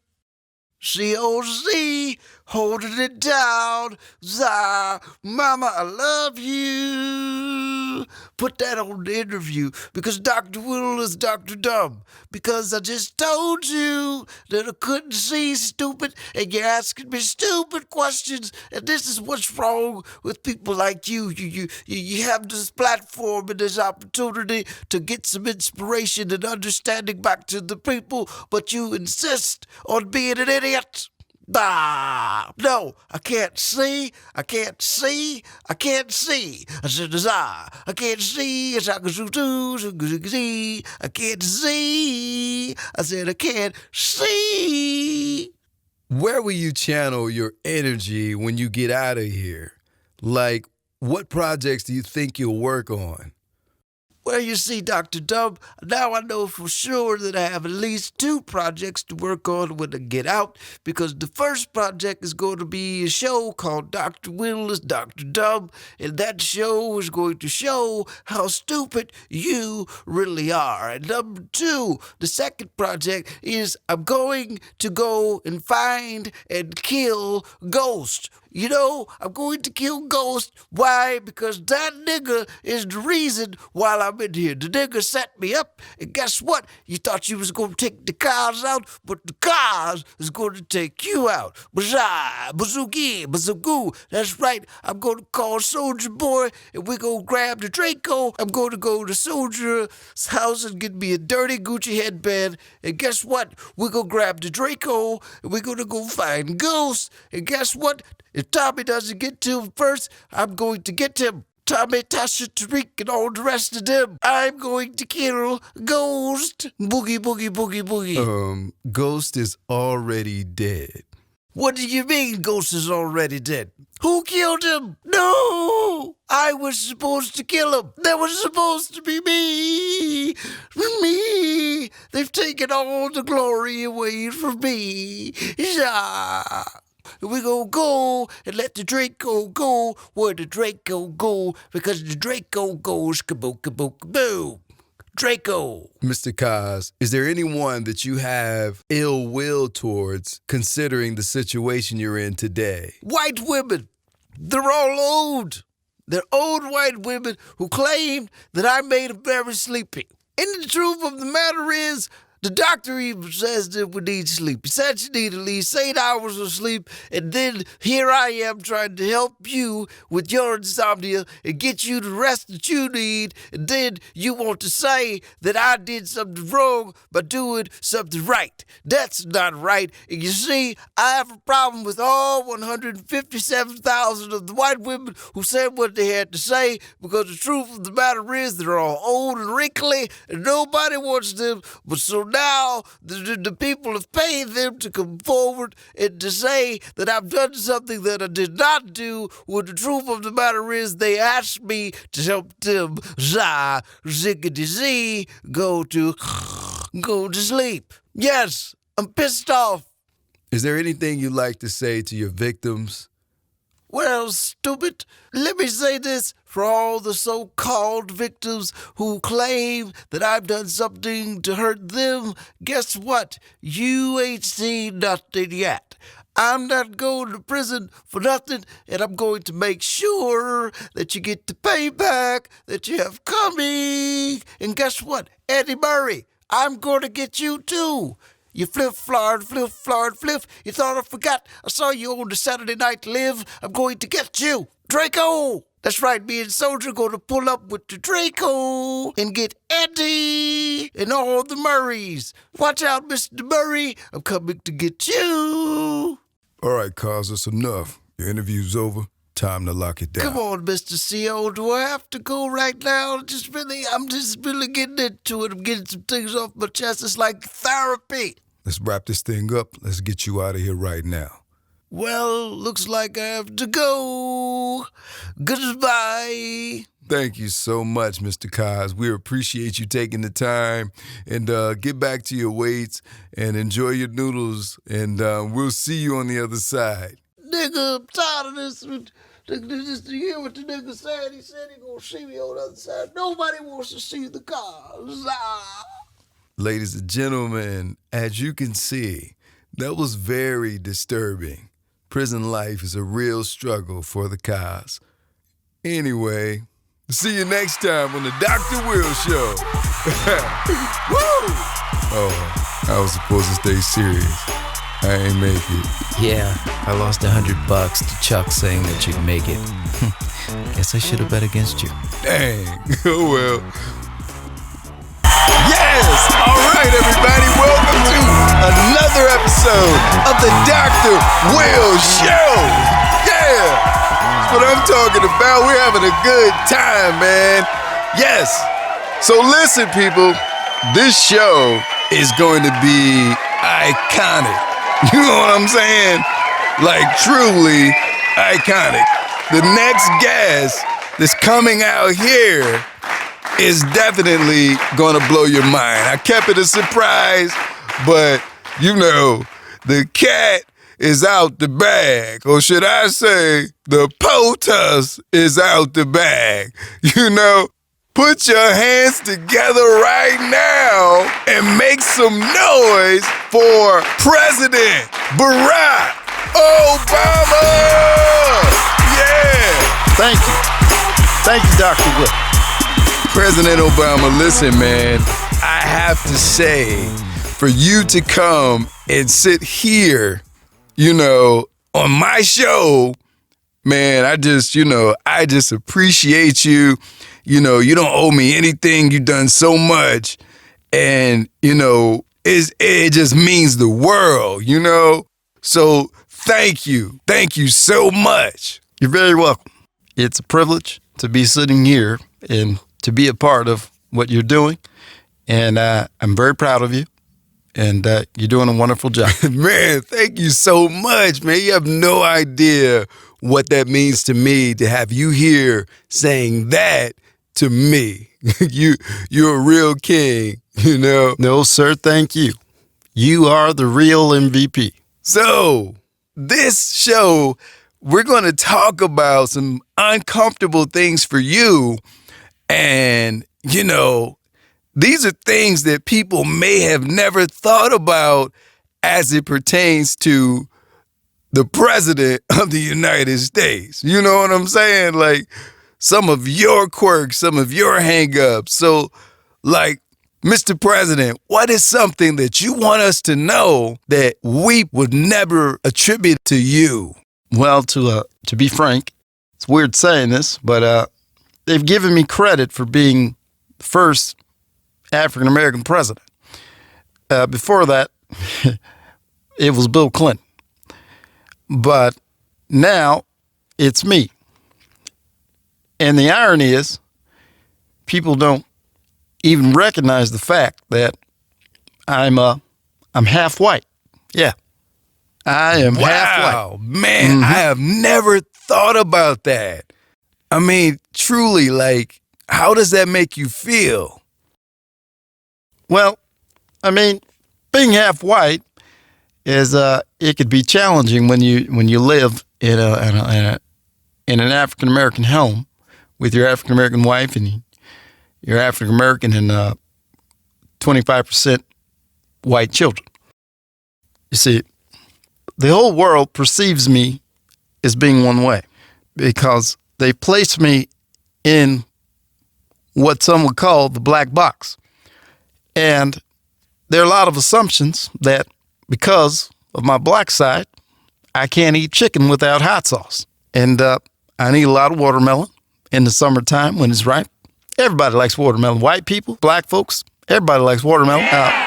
COC. holding it down. Zah, Mama, I love you. Put that on the interview because Dr. Will is Dr. Dumb. Because I just told you that I couldn't see, stupid, and you're asking me stupid questions. And this is what's wrong with people like you. You have this platform and this opportunity to get some inspiration and understanding back to the people, but you insist on being an idiot. No, I can't see. I can't see. I can't see. I said, I can't see. I can't see. I said, I can't see. Where will you channel your energy when you get out of here? Like, what projects do you think you'll work on? Well, you see, Dr. Dumb, now I know for sure that I have at least 2 projects to work on when I get out, because the first project is going to be a show called Dr. Will is Dr. Dumb, and that show is going to show how stupid you really are. And number 2, the second project is I'm going to go and find and kill ghosts. You know, I'm going to kill Ghost. Why? Because that nigga is the reason why I'm in here. The nigga set me up, and guess what? You thought you was going to take the cars out, but the cars is going to take you out. Bazaa, bazooki, bazooku. That's right. I'm going to call Soldier Boy, and we're going to grab the Draco. I'm going to go to Soldier's house and get me a dirty Gucci headband, and guess what? We're going to grab the Draco, and we're going to go find Ghost, and guess what? If Tommy doesn't get to him first, I'm going to get him. Tommy, Tasha, Tariq, and all the rest of them. I'm going to kill Ghost. Boogie, boogie, boogie, boogie. Ghost is already dead. What do you mean Ghost is already dead? Who killed him? No! I was supposed to kill him. That was supposed to be me. Me. They've taken all the glory away from me. Yeah. We're gonna go and let the Draco go where the Draco go, because the Draco goes kaboo, kaboo, kaboo. Draco. Mr. Kaz, is there anyone that you have ill will towards considering the situation you're in today? White women. They're all old. They're old white women who claim that I made them very sleepy. And the truth of the matter is, the doctor even says that we need sleep. He said you need at least 8 hours of sleep, and then here I am trying to help you with your insomnia and get you the rest that you need, and then you want to say that I did something wrong by doing something right. That's not right. And you see, I have a problem with all 157,000 of the white women who said what they had to say, because the truth of the matter is they're all old and wrinkly, and nobody wants them. But so now the people have paid them to come forward and to say that I've done something that I did not do, when the truth of the matter is they asked me to help them ziggity-zee go to sleep. Yes, I'm pissed off. Is there anything you'd like to say to your victims? Well, stupid, let me say this for all the so-called victims who claim that I've done something to hurt them. Guess what? You ain't seen nothing yet. I'm not going to prison for nothing, and I'm going to make sure that you get the payback that you have coming. And guess what? Eddie Murray, I'm going to get you too. You flip-flard, flip-flard, flip. You thought I forgot? I saw you on the Saturday Night Live. I'm going to get you. Draco! That's right, me and Soldier going to pull up with the Draco and get Eddie and all the Murrays. Watch out, Mr. Murray. I'm coming to get you. All right, Kaz, that's enough. Your interview's over. Time to lock it down. Come on, Mr. CO. Do I have to go right now? I'm just really getting into it. I'm getting some things off my chest. It's like therapy. Let's wrap this thing up. Let's get you out of here right now. Well, looks like I have to go. Goodbye. Thank you so much, Mr. Kaz. We appreciate you taking the time, and get back to your weights and enjoy your noodles, and we'll see you on the other side. Nigga, I'm tired of this. Just to hear what the nigga said. He said he gonna see me on the other side. Nobody wants to see the cars. Ladies and gentlemen, as you can see, that was very disturbing. Prison life is a real struggle for the cause. Anyway, see you next time on the Dr. Will Show. Woo! Oh, I was supposed to stay serious. I ain't make it. Yeah, I lost $100 to Chuck saying that you'd make it. Guess I should have bet against you. Dang. Oh well. Yes! All right, everybody. Welcome to another episode of the Dr. Will Show. Yeah! That's what I'm talking about. We're having a good time, man. Yes. So listen, people. This show is going to be iconic. You know what I'm saying? Like, truly iconic. The next guest that's coming out here is definitely going to blow your mind. I kept it a surprise, but, you know, the cat is out the bag. Or should I say, the POTUS is out the bag. You know? Put your hands together right now and make some noise for President Barack Obama! Yeah! Thank you. Thank you, Dr. Will. President Obama, listen, man, I have to say, for you to come and sit here, you know, on my show, man, I just appreciate you. You know, you don't owe me anything. You've done so much. And, you know, it just means the world, you know? So thank you. Thank you so much. You're very welcome. It's a privilege to be sitting here and to be a part of what you're doing. And I'm very proud of you. And you're doing a wonderful job. Man, thank you so much, man. You have no idea what that means to me to have you here saying that to me. You're a real king, you know? No, sir, thank you. You are the real MVP. So, this show, we're going to talk about some uncomfortable things for you. And, you know, these are things that people may have never thought about as it pertains to the president of the United States. You know what I'm saying? Like, some of your quirks, some of your hang-ups. So, like, Mr. President, what is something that you want us to know that we would never attribute to you? Well, to be frank, it's weird saying this, but they've given me credit for being the first African-American president. Before that, it was Bill Clinton. But now it's me. And the irony is, people don't even recognize the fact that I'm half white. Yeah, I am half white. Wow, man, I have never thought about that. I mean, truly, like, how does that make you feel? Well, I mean, being half white is it could be challenging when you live in an African American home with your African American wife and you're African American and 25% white children. You see, the whole world perceives me as being one way because they place me in what some would call the black box. And there are a lot of assumptions that because of my black side, I can't eat chicken without hot sauce. And I need a lot of watermelon in the summertime when it's ripe. Everybody likes watermelon. White people, black folks, everybody likes watermelon.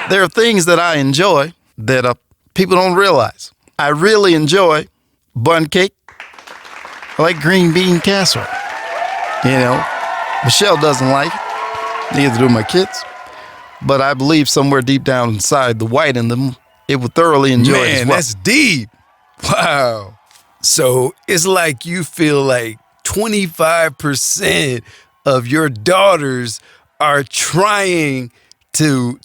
There are things that I enjoy that people don't realize. I really enjoy bun cake. I like green bean casserole. You know, Michelle doesn't like it. Neither do my kids. But I believe somewhere deep down inside, the white in them, it would thoroughly enjoy it as Man, well. that's deep. Wow. So it's like you feel like 25% of your daughters are trying to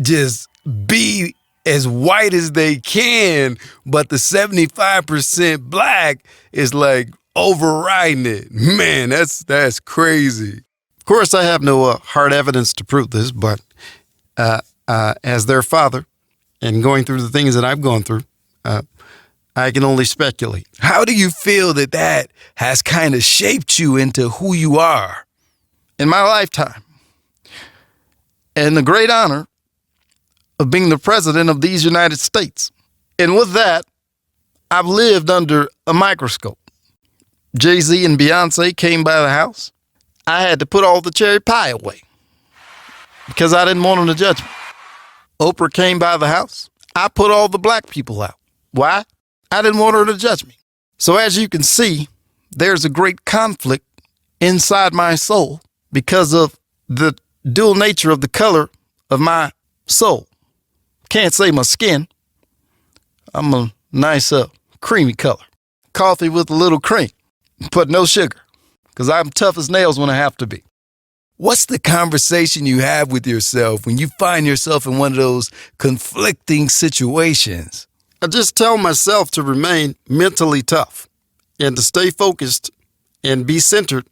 just be as white as they can, but the 75% black is like overriding it. Man, that's crazy. Of course, I have no hard evidence to prove this, but as their father and going through the things that I've gone through, I can only speculate. How do you feel that that has kind of shaped you into who you are? In my lifetime, and the great honor of being the president of these United States. And with that, I've lived under a microscope. Jay-Z and Beyonce came by the house. I had to put all the cherry pie away because I didn't want them to judge me. Oprah came by the house. I put all the black people out. Why? I didn't want her to judge me. So as you can see, there's a great conflict inside my soul because of the dual nature of the color of my soul. Can't say my skin. I'm a nice creamy color. Coffee with a little cream, but no sugar, because I'm tough as nails when I have to be. What's the conversation you have with yourself when you find yourself in one of those conflicting situations? I just tell myself to remain mentally tough and to stay focused and be centered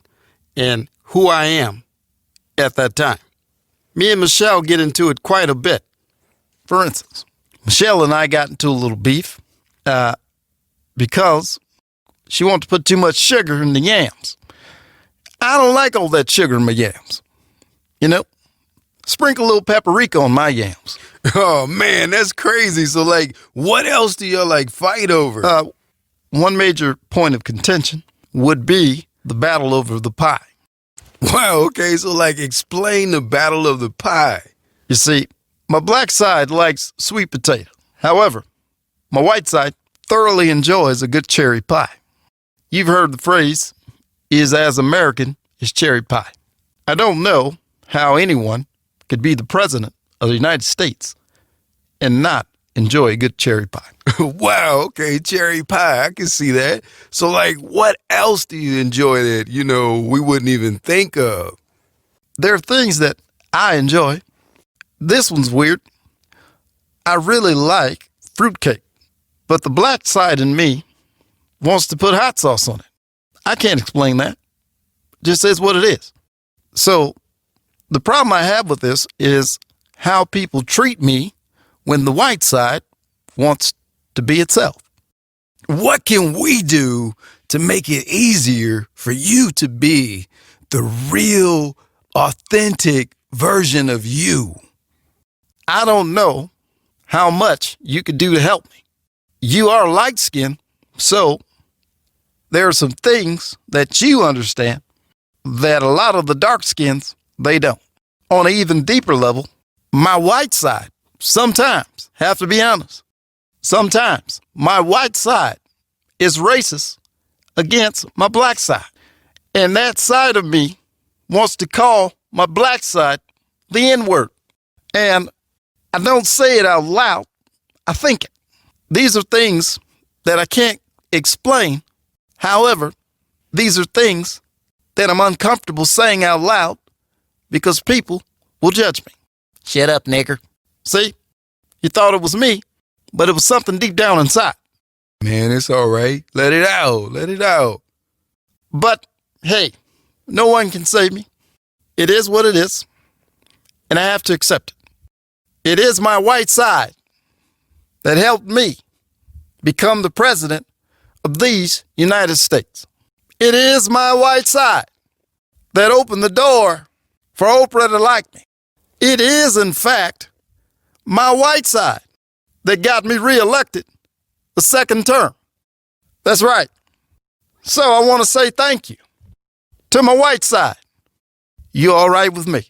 in who I am at that time. Me and Michelle get into it quite a bit. For instance, Michelle and I got into a little beef because she wanted to put too much sugar in the yams. I don't like all that sugar in my yams. You know, sprinkle a little paprika on my yams. Oh, man, that's crazy. So, like, what else do you, like, fight over? One major point of contention would be the battle over the pie. Wow, okay, so, like, explain the battle of the pie. You see, my black side likes sweet potato. However, my white side thoroughly enjoys a good cherry pie. You've heard the phrase, is as American as cherry pie. I don't know how anyone could be the president of the United States and not enjoy a good cherry pie. Wow, okay, cherry pie, I can see that. So, like, what else do you enjoy that, we wouldn't even think of? There are things that I enjoy. This one's weird. I really like fruitcake, but the black side in me wants to put hot sauce on it. I can't explain that. It just is what it is. So the problem I have with this is how people treat me when the white side wants to be itself. What can we do to make it easier for you to be the real, authentic version of you? I don't know how much you could do to help me. You are light-skinned, so there are some things that you understand that a lot of the dark skins, they don't. On an even deeper level, my white side, sometimes, have to be honest, sometimes my white side is racist against my black side. And that side of me wants to call my black side the N-word. And I don't say it out loud, I think it. These are things that I can't explain. However, these are things that I'm uncomfortable saying out loud because people will judge me. Shut up, nigger. See, you thought it was me, but it was something deep down inside. Man, it's all right. Let it out. Let it out. But, hey, no one can save me. It is what it is, and I have to accept it. It is my white side that helped me become the president of these United States. It is my white side that opened the door for Oprah to like me. It is, in fact, my white side that got me reelected a second term. That's right. So I want to say thank you to my white side. You all right with me?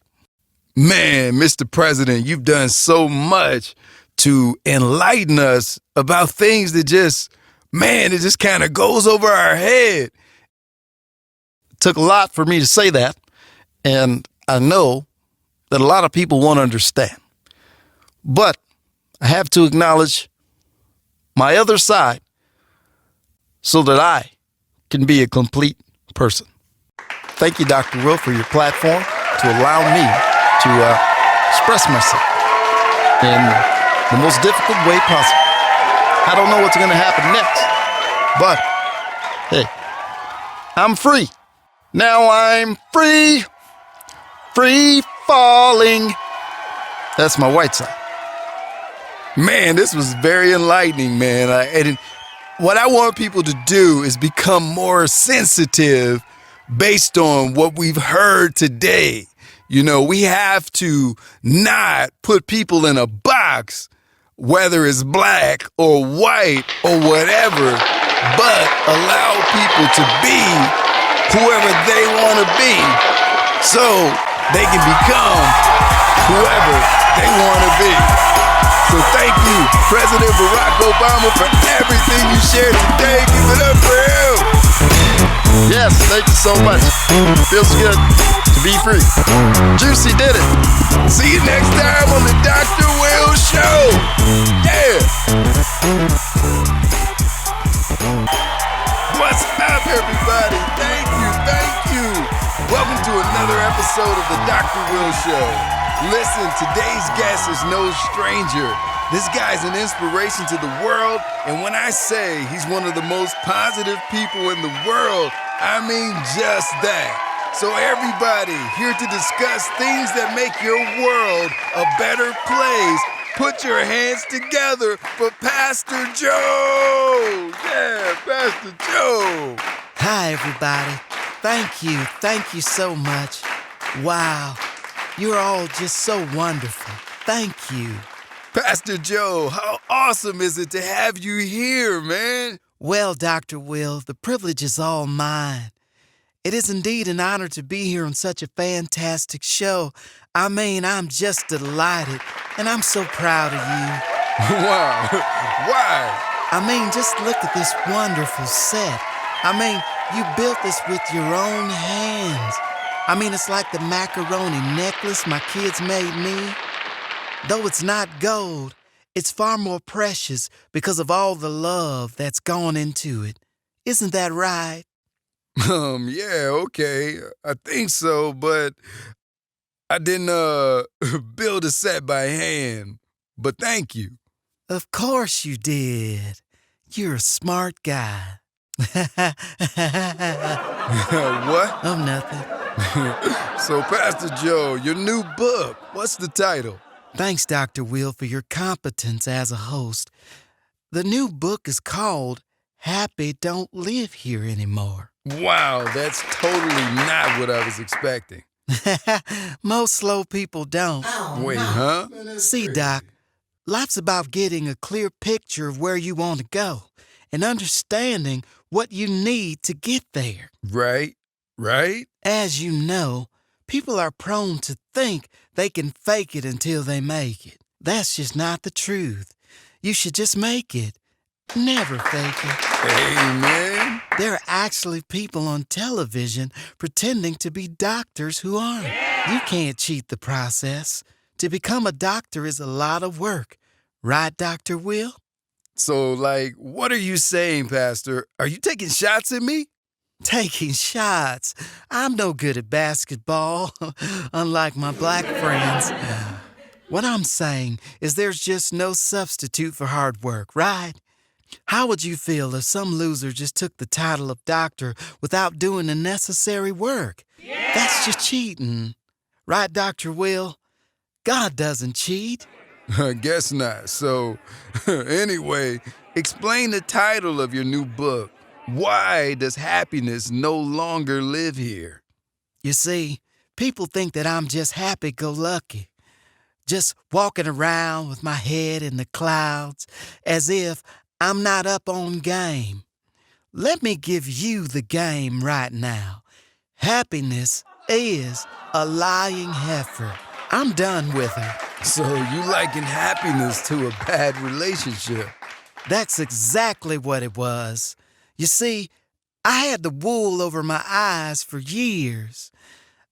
Man, Mr. President, you've done so much to enlighten us about things that just kind of goes over our head. It took a lot for me to say that, and I know that a lot of people won't understand. But I have to acknowledge my other side so that I can be a complete person. Thank you, Dr. Will, for your platform to allow me to express myself in the most difficult way possible. I don't know what's going to happen next, but hey, I'm free. Now I'm free, free falling. That's my white side. Man, this was very enlightening, man. what I want people to do is become more sensitive based on what we've heard today. You know, we have to not put people in a box, whether it's black or white or whatever, but allow people to be whoever they want to be so they can become whoever they want to be. So thank you, President Barack Obama, for everything you shared today. Give it up for him. Yes, thank you so much. Feels good to be free. Juicy did it. See you next time on the Dr. Will Show. Yeah. What's up, everybody? Thank you. Welcome to another episode of the Dr. Will Show. Listen, today's guest is no stranger. This guy's an inspiration to the world, and when I say he's one of the most positive people in the world, I mean just that. So everybody, here to discuss things that make your world a better place, put your hands together for Pastor Joe. Yeah, Pastor Joe. Hi, everybody. Thank you so much. Wow, you're all just so wonderful. Thank you. Pastor Joe, how awesome is it to have you here, man? Well, Dr. Will, the privilege is all mine. It is indeed an honor to be here on such a fantastic show. I mean, I'm just delighted, and I'm so proud of you. Wow. Why? I mean, just look at this wonderful set. I mean, you built this with your own hands. I mean, it's like the macaroni necklace my kids made me. Though it's not gold, it's far more precious because of all the love that's gone into it. Isn't that right? Yeah, okay. I think so, but I didn't build a set by hand. But thank you. Of course you did. You're a smart guy. What? Oh, nothing. So, Pastor Joe, your new book, what's the title? Thanks, Dr. Will, for your competence as a host. The new book is called Happy Don't Live Here Anymore. Wow, that's totally not what I was expecting. Most slow people don't. Wait, huh? See, Doc, life's about getting a clear picture of where you want to go and understanding what you need to get there. Right. As you know, people are prone to think they can fake it until they make it. That's just not the truth. You should just make it. Never fake it. Amen. There are actually people on television pretending to be doctors who aren't. You can't cheat the process. To become a doctor is a lot of work. Right, Dr. Will? So, what are you saying, Pastor? Are you taking shots at me? Taking shots? I'm no good at basketball, unlike my black friends. What I'm saying is there's just no substitute for hard work, right? How would you feel if some loser just took the title of doctor without doing the necessary work? Yeah. That's just cheating. Right, Dr. Will? God doesn't cheat. I guess not. So, anyway, explain the title of your new book. Why does happiness no longer live here? You see, people think that I'm just happy-go-lucky, just walking around with my head in the clouds as if I'm not up on game. Let me give you the game right now. Happiness is a lying heifer. I'm done with her. So you liken happiness to a bad relationship. That's exactly what it was. You see, I had the wool over my eyes for years.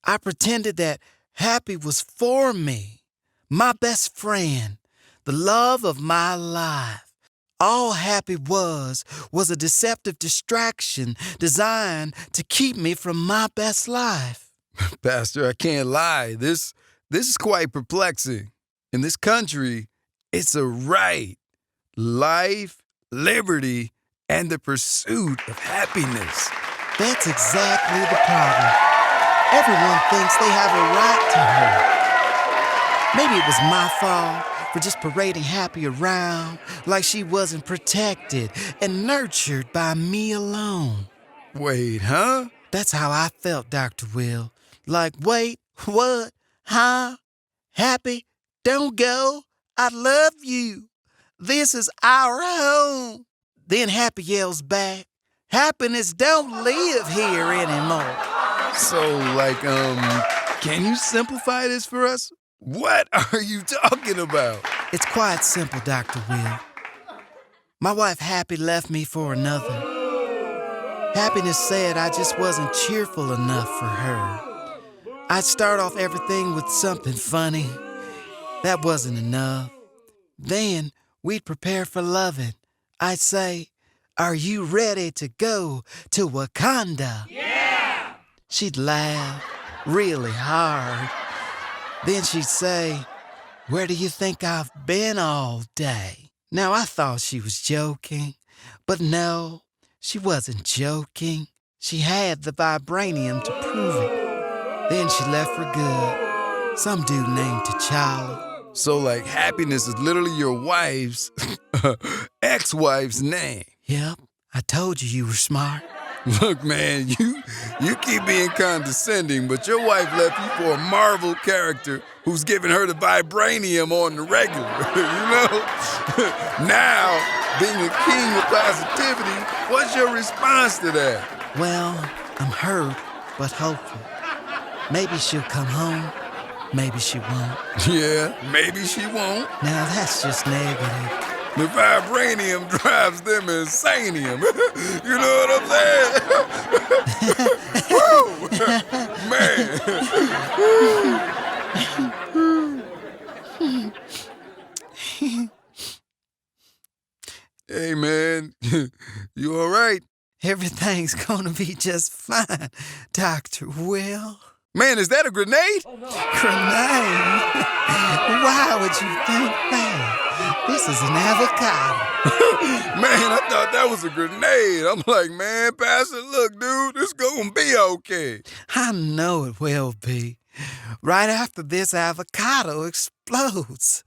I pretended that happy was for me, my best friend, the love of my life. All happy was a deceptive distraction designed to keep me from my best life. Pastor, I can't lie. This is quite perplexing. In this country, it's a right. Life, liberty, and the pursuit of happiness. That's exactly the problem. Everyone thinks they have a right to hurt. Maybe it was my fault, for just parading Happy around like she wasn't protected and nurtured by me alone. Wait, huh? That's how I felt, Dr. Will. Like, wait, what? Huh? Happy, don't go. I love you. This is our home. Then Happy yells back, happiness don't live here anymore. So, like, can you simplify this for us? What are you talking about? It's quite simple, Dr. Will. My wife Happy left me for another. Happiness said I just wasn't cheerful enough for her. I'd start off everything with something funny. That wasn't enough. Then we'd prepare for loving. I'd say, are you ready to go to Wakanda? Yeah! She'd laugh really hard. Then she'd say, where do you think I've been all day? Now, I thought she was joking, but no, she wasn't joking. She had the vibranium to prove it. Then she left for good. Some dude named T'Challa. So, like, Happiness is literally your wife's ex-wife's name. Yep, I told you were smart. Look, man, you keep being condescending, but your wife left you for a Marvel character who's giving her the vibranium on the regular, you know? Now, being a king of positivity, what's your response to that? Well, I'm hurt, but hopeful. Maybe she'll come home. Maybe she won't. Yeah, maybe she won't. Now that's just negative. The vibranium drives them insanium. You know what I'm saying? Woo! Man. Hey, man. You all right? Everything's gonna be just fine, Dr. Will. Man, is that a grenade? Oh, no. Grenade? Why would you think that? This is an avocado. Man, I thought that was a grenade. I'm like, man, Pastor, look, dude, it's gonna be okay. I know it will be. Right after this avocado explodes.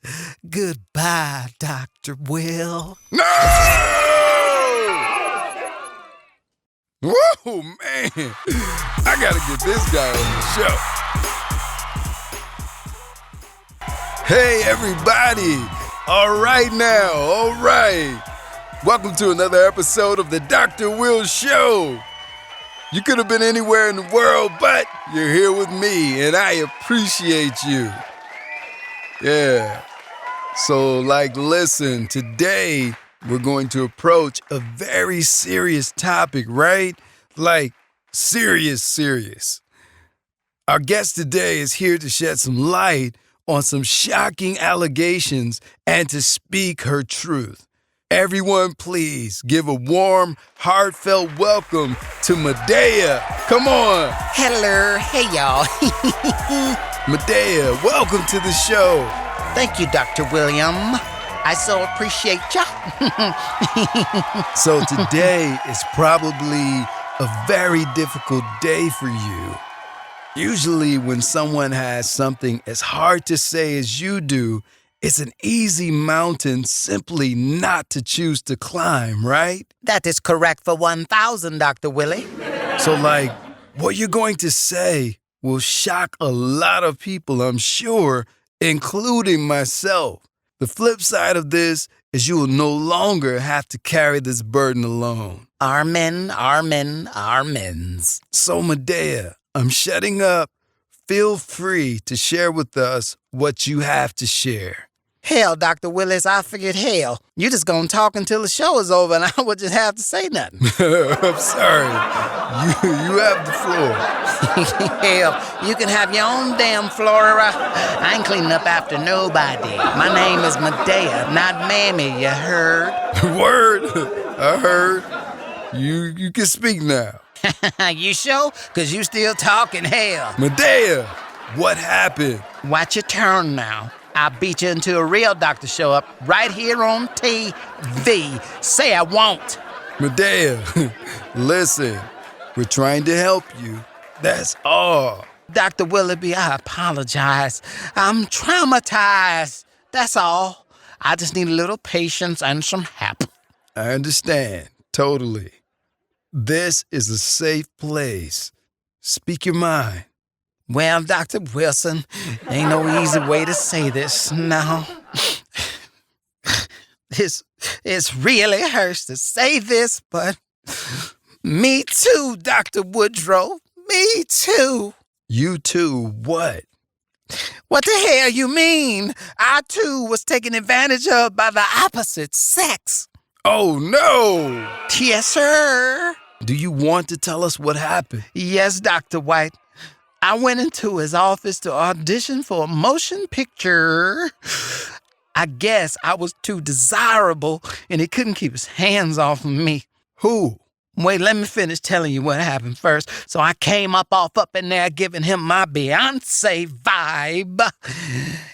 Goodbye, Dr. Will. No! Whoa, man. I gotta get this guy on the show. Hey, everybody. All right now, all right. Welcome to another episode of the Dr. Will Show. You could have been anywhere in the world, but you're here with me, and I appreciate you. Yeah. So, like, listen, today we're going to approach a very serious topic, right? Like, serious. Our guest today is here to shed some light on some shocking allegations and to speak her truth. Everyone, please give a warm, heartfelt welcome to Madea. Come on. Hello. Hey, y'all. Madea, welcome to the show. Thank you, Dr. William. I so appreciate ya. So today is probably a very difficult day for you. Usually when someone has something as hard to say as you do, it's an easy mountain simply not to choose to climb, right? That is correct for 1,000, Dr. Willie. So, like, what you're going to say will shock a lot of people, I'm sure, including myself. The flip side of this is you will no longer have to carry this burden alone. Amen. So, Madea, I'm shutting up. Feel free to share with us what you have to share. Hell, Dr. Willis, I figured hell. You just gonna talk until the show is over and I would just have to say nothing. I'm sorry. You have the floor. Hell, you can have your own damn Flora. I ain't cleaning up after nobody. My name is Madea, not Mammy, you heard? Word. I heard. You can speak now. You sure? Cause you still talking hell. Madea, what happened? Watch your turn now. I beat you into a real doctor show up right here on TV. Say I won't. Madea, listen, we're trying to help you. That's all. Dr. Willoughby, I apologize. I'm traumatized. That's all. I just need a little patience and some help. I understand. Totally. This is a safe place. Speak your mind. Well, Dr. Wilson, ain't no easy way to say this now. It really hurts to say this, but me too, Dr. Woodrow. Me too. You too, what? What the hell you mean? I too was taken advantage of by the opposite sex. Oh, no! Yes, sir. Do you want to tell us what happened? Yes, Dr. White. I went into his office to audition for a motion picture. I guess I was too desirable and he couldn't keep his hands off of me. Who? Wait, let me finish telling you what happened first. So I came up in there giving him my Beyonce vibe.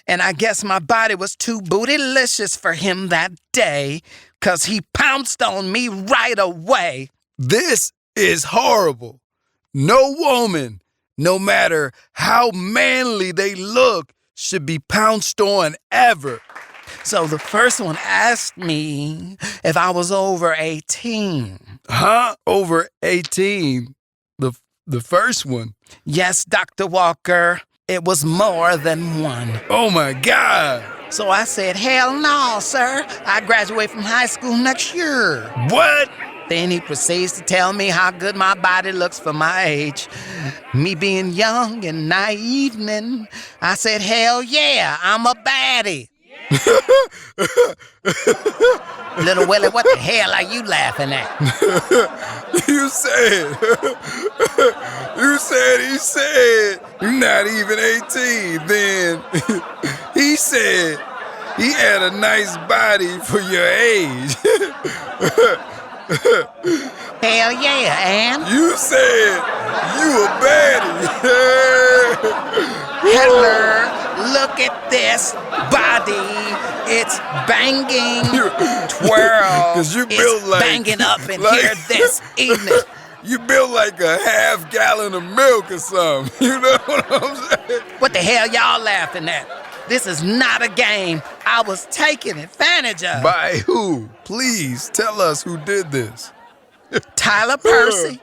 And I guess my body was too bootylicious for him that day, 'cause he pounced on me right away. This is horrible. No woman, no matter how manly they look, should be pounced on ever. So the first one asked me if I was over 18. Huh? Over 18? The first one? Yes, Dr. Walker. It was more than one. Oh my God! So I said, hell no, sir. I graduate from high school next year. What? Then he proceeds to tell me how good my body looks for my age. Me being young and naive, and I said, hell yeah, I'm a baddie. Little Willie, what the hell are you laughing at? You said he said you're not even 18. Then he said he had a nice body for your age. Hell yeah, and? You said you a baddie. Hello, look at this body. It's banging. Twirl. 'Cause you it's built like banging up in here this evening. You built like a half gallon of milk or something. You know what I'm saying? What the hell y'all laughing at? This is not a game. I was taken advantage of. By who? Please tell us who did this. Tyler Percy,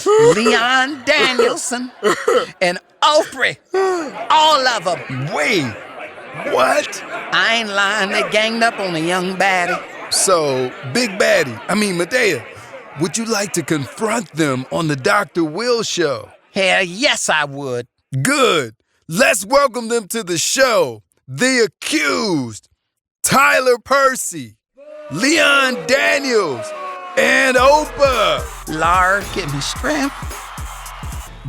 Leon Danielson, and Oprah. All of them. Wait, what? I ain't lying. They ganged up on a young baddie. So, Big Baddie, Madea, would you like to confront them on the Dr. Will show? Hell yes, I would. Good. Let's welcome them to the show. The accused, Tyler Percy, Leon Daniels, and Oprah. Lord, give me strength.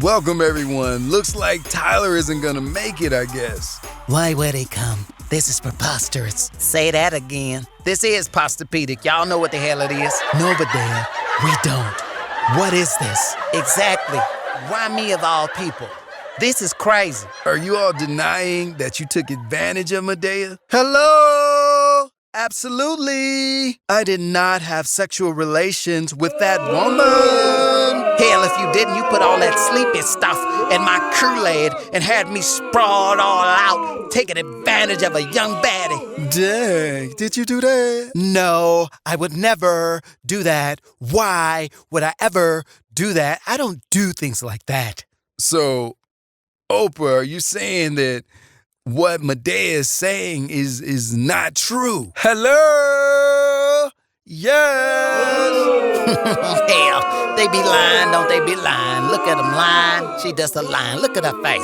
Welcome, everyone. Looks like Tyler isn't gonna make it, I guess. Why would he come? This is preposterous. Say that again. This is Postopedic. Y'all know what the hell it is. No, Madea, we don't. What is this? Exactly. Why me of all people? This is crazy. Are you all denying that you took advantage of Madea? Hello? Absolutely. I did not have sexual relations with that woman. Hell, if you didn't, you put all that sleepy stuff in my Kool-Aid and had me sprawled all out, taking advantage of a young baddie. Dang, did you do that? No, I would never do that. Why would I ever do that? I don't do things like that. So, Oprah, are you saying that what Madea is saying is not true? Hello? Yes. Hell, they be lying, don't they be lying? Look at them lying. She does the lying. Look at her face.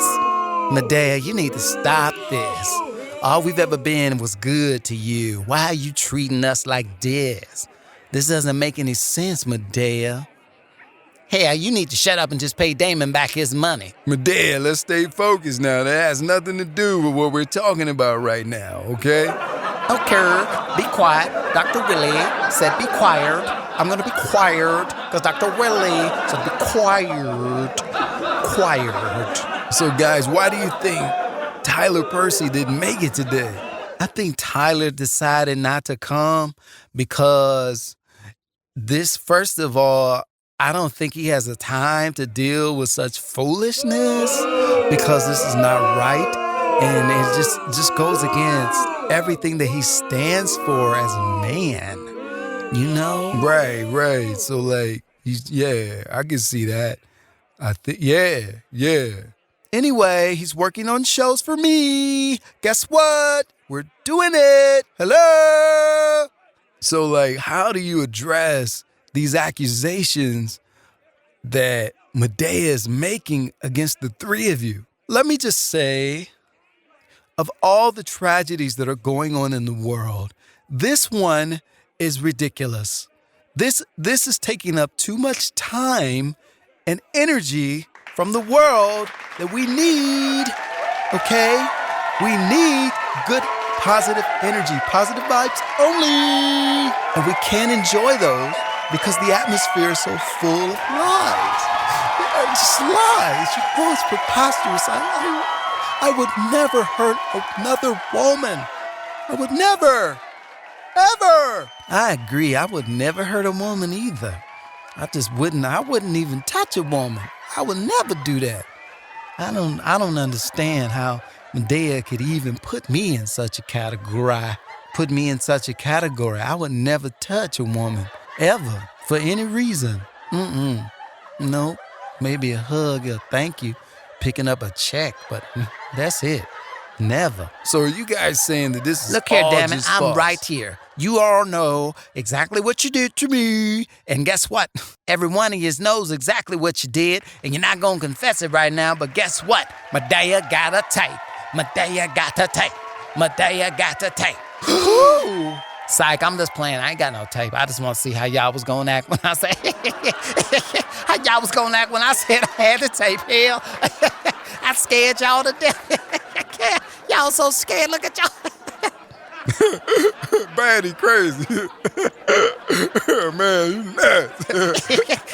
Madea, you need to stop this. All we've ever been was good to you. Why are you treating us like this? This doesn't make any sense, Madea. Hell, you need to shut up and just pay Damon back his money. Madea, let's stay focused now. That has nothing to do with what we're talking about right now, okay? Okay, be quiet. Dr. Willie said be quiet. I'm gonna be quiet because Dr. Willie said be quiet. Quiet. So, guys, why do you think Tyler Percy didn't make it today? I think Tyler decided not to come because first of all, I don't think he has the time to deal with such foolishness because this is not right. And it just goes against everything that he stands for as a man. You know? Right. So like, I can see that. I think, yeah. Anyway, he's working on shows for me. Guess what? We're doing it. Hello? So like, how do you address these accusations that Madea is making against the three of you? Let me just say, of all the tragedies that are going on in the world, this one is ridiculous. This is taking up too much time and energy from the world that we need, okay? We need good, positive energy, positive vibes only. And we can't enjoy those because the atmosphere is so full of lies. Just lies. Oh, it's preposterous. I would never hurt another woman. I would never. Ever. I agree. I would never hurt a woman either. I wouldn't even touch a woman. I would never do that. I don't understand how Madea could even put me in such a category. I would never touch a woman, ever, for any reason. Nope. Maybe a hug or thank you, picking up a check, but that's it. Never. So are you guys saying that this is Look here, all damn it, just I'm false? right here. You all know exactly what you did to me. And guess what? Every one of you knows exactly what you did, and you're not going to confess it right now, but guess what? Madea got a tape. Madea got a tape. Madea got a tape. Psych, I'm just playing. I ain't got no tape. I just want to see how y'all was going to act when I said how y'all was going to act when I said I had the tape. Hell, I scared y'all to death. Y'all so scared. Look at y'all. Baddie crazy. Man, you nuts.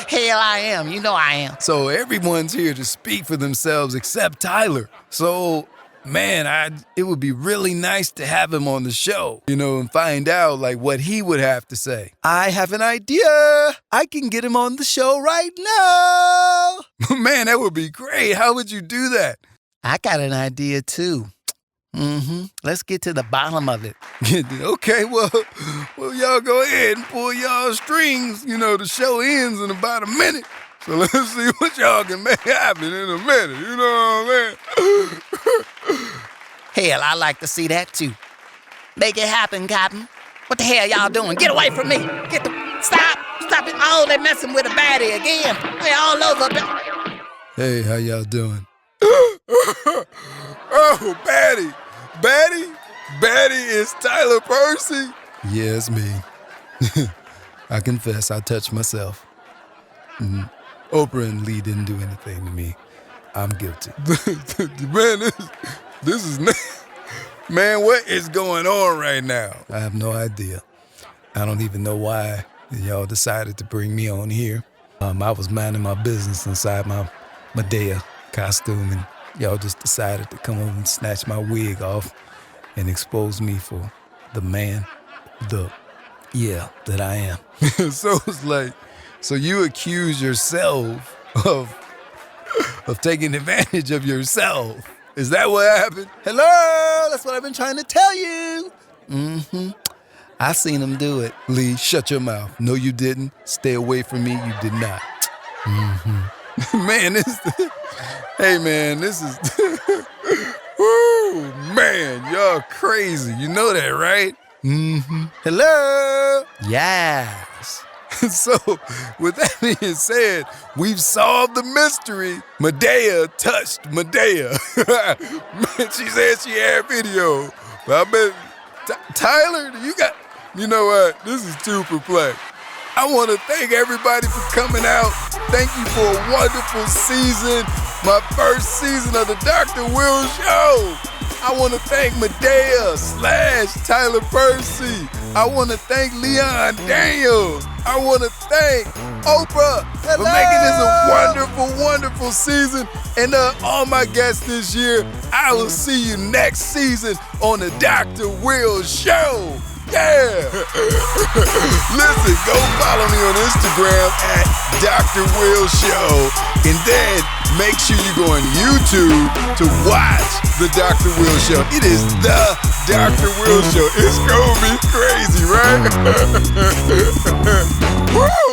Hell, I am. You know I am. So everyone's here to speak for themselves except Tyler. So, man, it would be really nice to have him on the show, and find out like what he would have to say. I have an idea. I can get him on the show right now. Man, that would be great. How would you do that? I got an idea too. Let's get to the bottom of it. Okay, well, y'all go ahead and pull y'all strings. The show ends in about a minute. So let's see what y'all can make happen in a minute. You know what I'm saying? Hell, I like to see that too. Make it happen, Cotton. What the hell y'all doing? Get away from me. Stop it. Oh, they messing with a baddie again. They all over. Hey, how y'all doing? Oh, Baddie is Tyler Percy? Yeah, it's me. I confess, I touched myself. Oprah and Lee didn't do anything to me. I'm guilty. Man, this is... Man, what is going on right now? I have no idea. I don't even know why y'all decided to bring me on here. I was minding my business inside my Madea costume, and y'all just decided to come over and snatch my wig off and expose me for the man, that I am. So it's like, so you accuse yourself of taking advantage of yourself. Is that what happened? Hello, that's what I've been trying to tell you. I seen him do it. Lee, shut your mouth. No, you didn't. Stay away from me. You did not. Man, hey man, this is, woo, man, y'all crazy. You know that, right? Hello? Yes. So, with that being said, we've solved the mystery. Madea touched Madea. She said she had video. But I bet, Tyler, you know what? This is too perplexed. I want to thank everybody for coming out. Thank you for a wonderful season. My first season of the Dr. Will Show. I want to thank Madea / Tyler Percy. I want to thank Leon Daniels. I want to thank Oprah for making this a wonderful, wonderful season. And all my guests this year, I will see you next season on the Dr. Will Show. Yeah! Listen, go follow me on Instagram at Dr. Will Show. And then make sure you go on YouTube to watch the Dr. Will Show. It is the Dr. Will Show. It's gonna be crazy, right? Woo!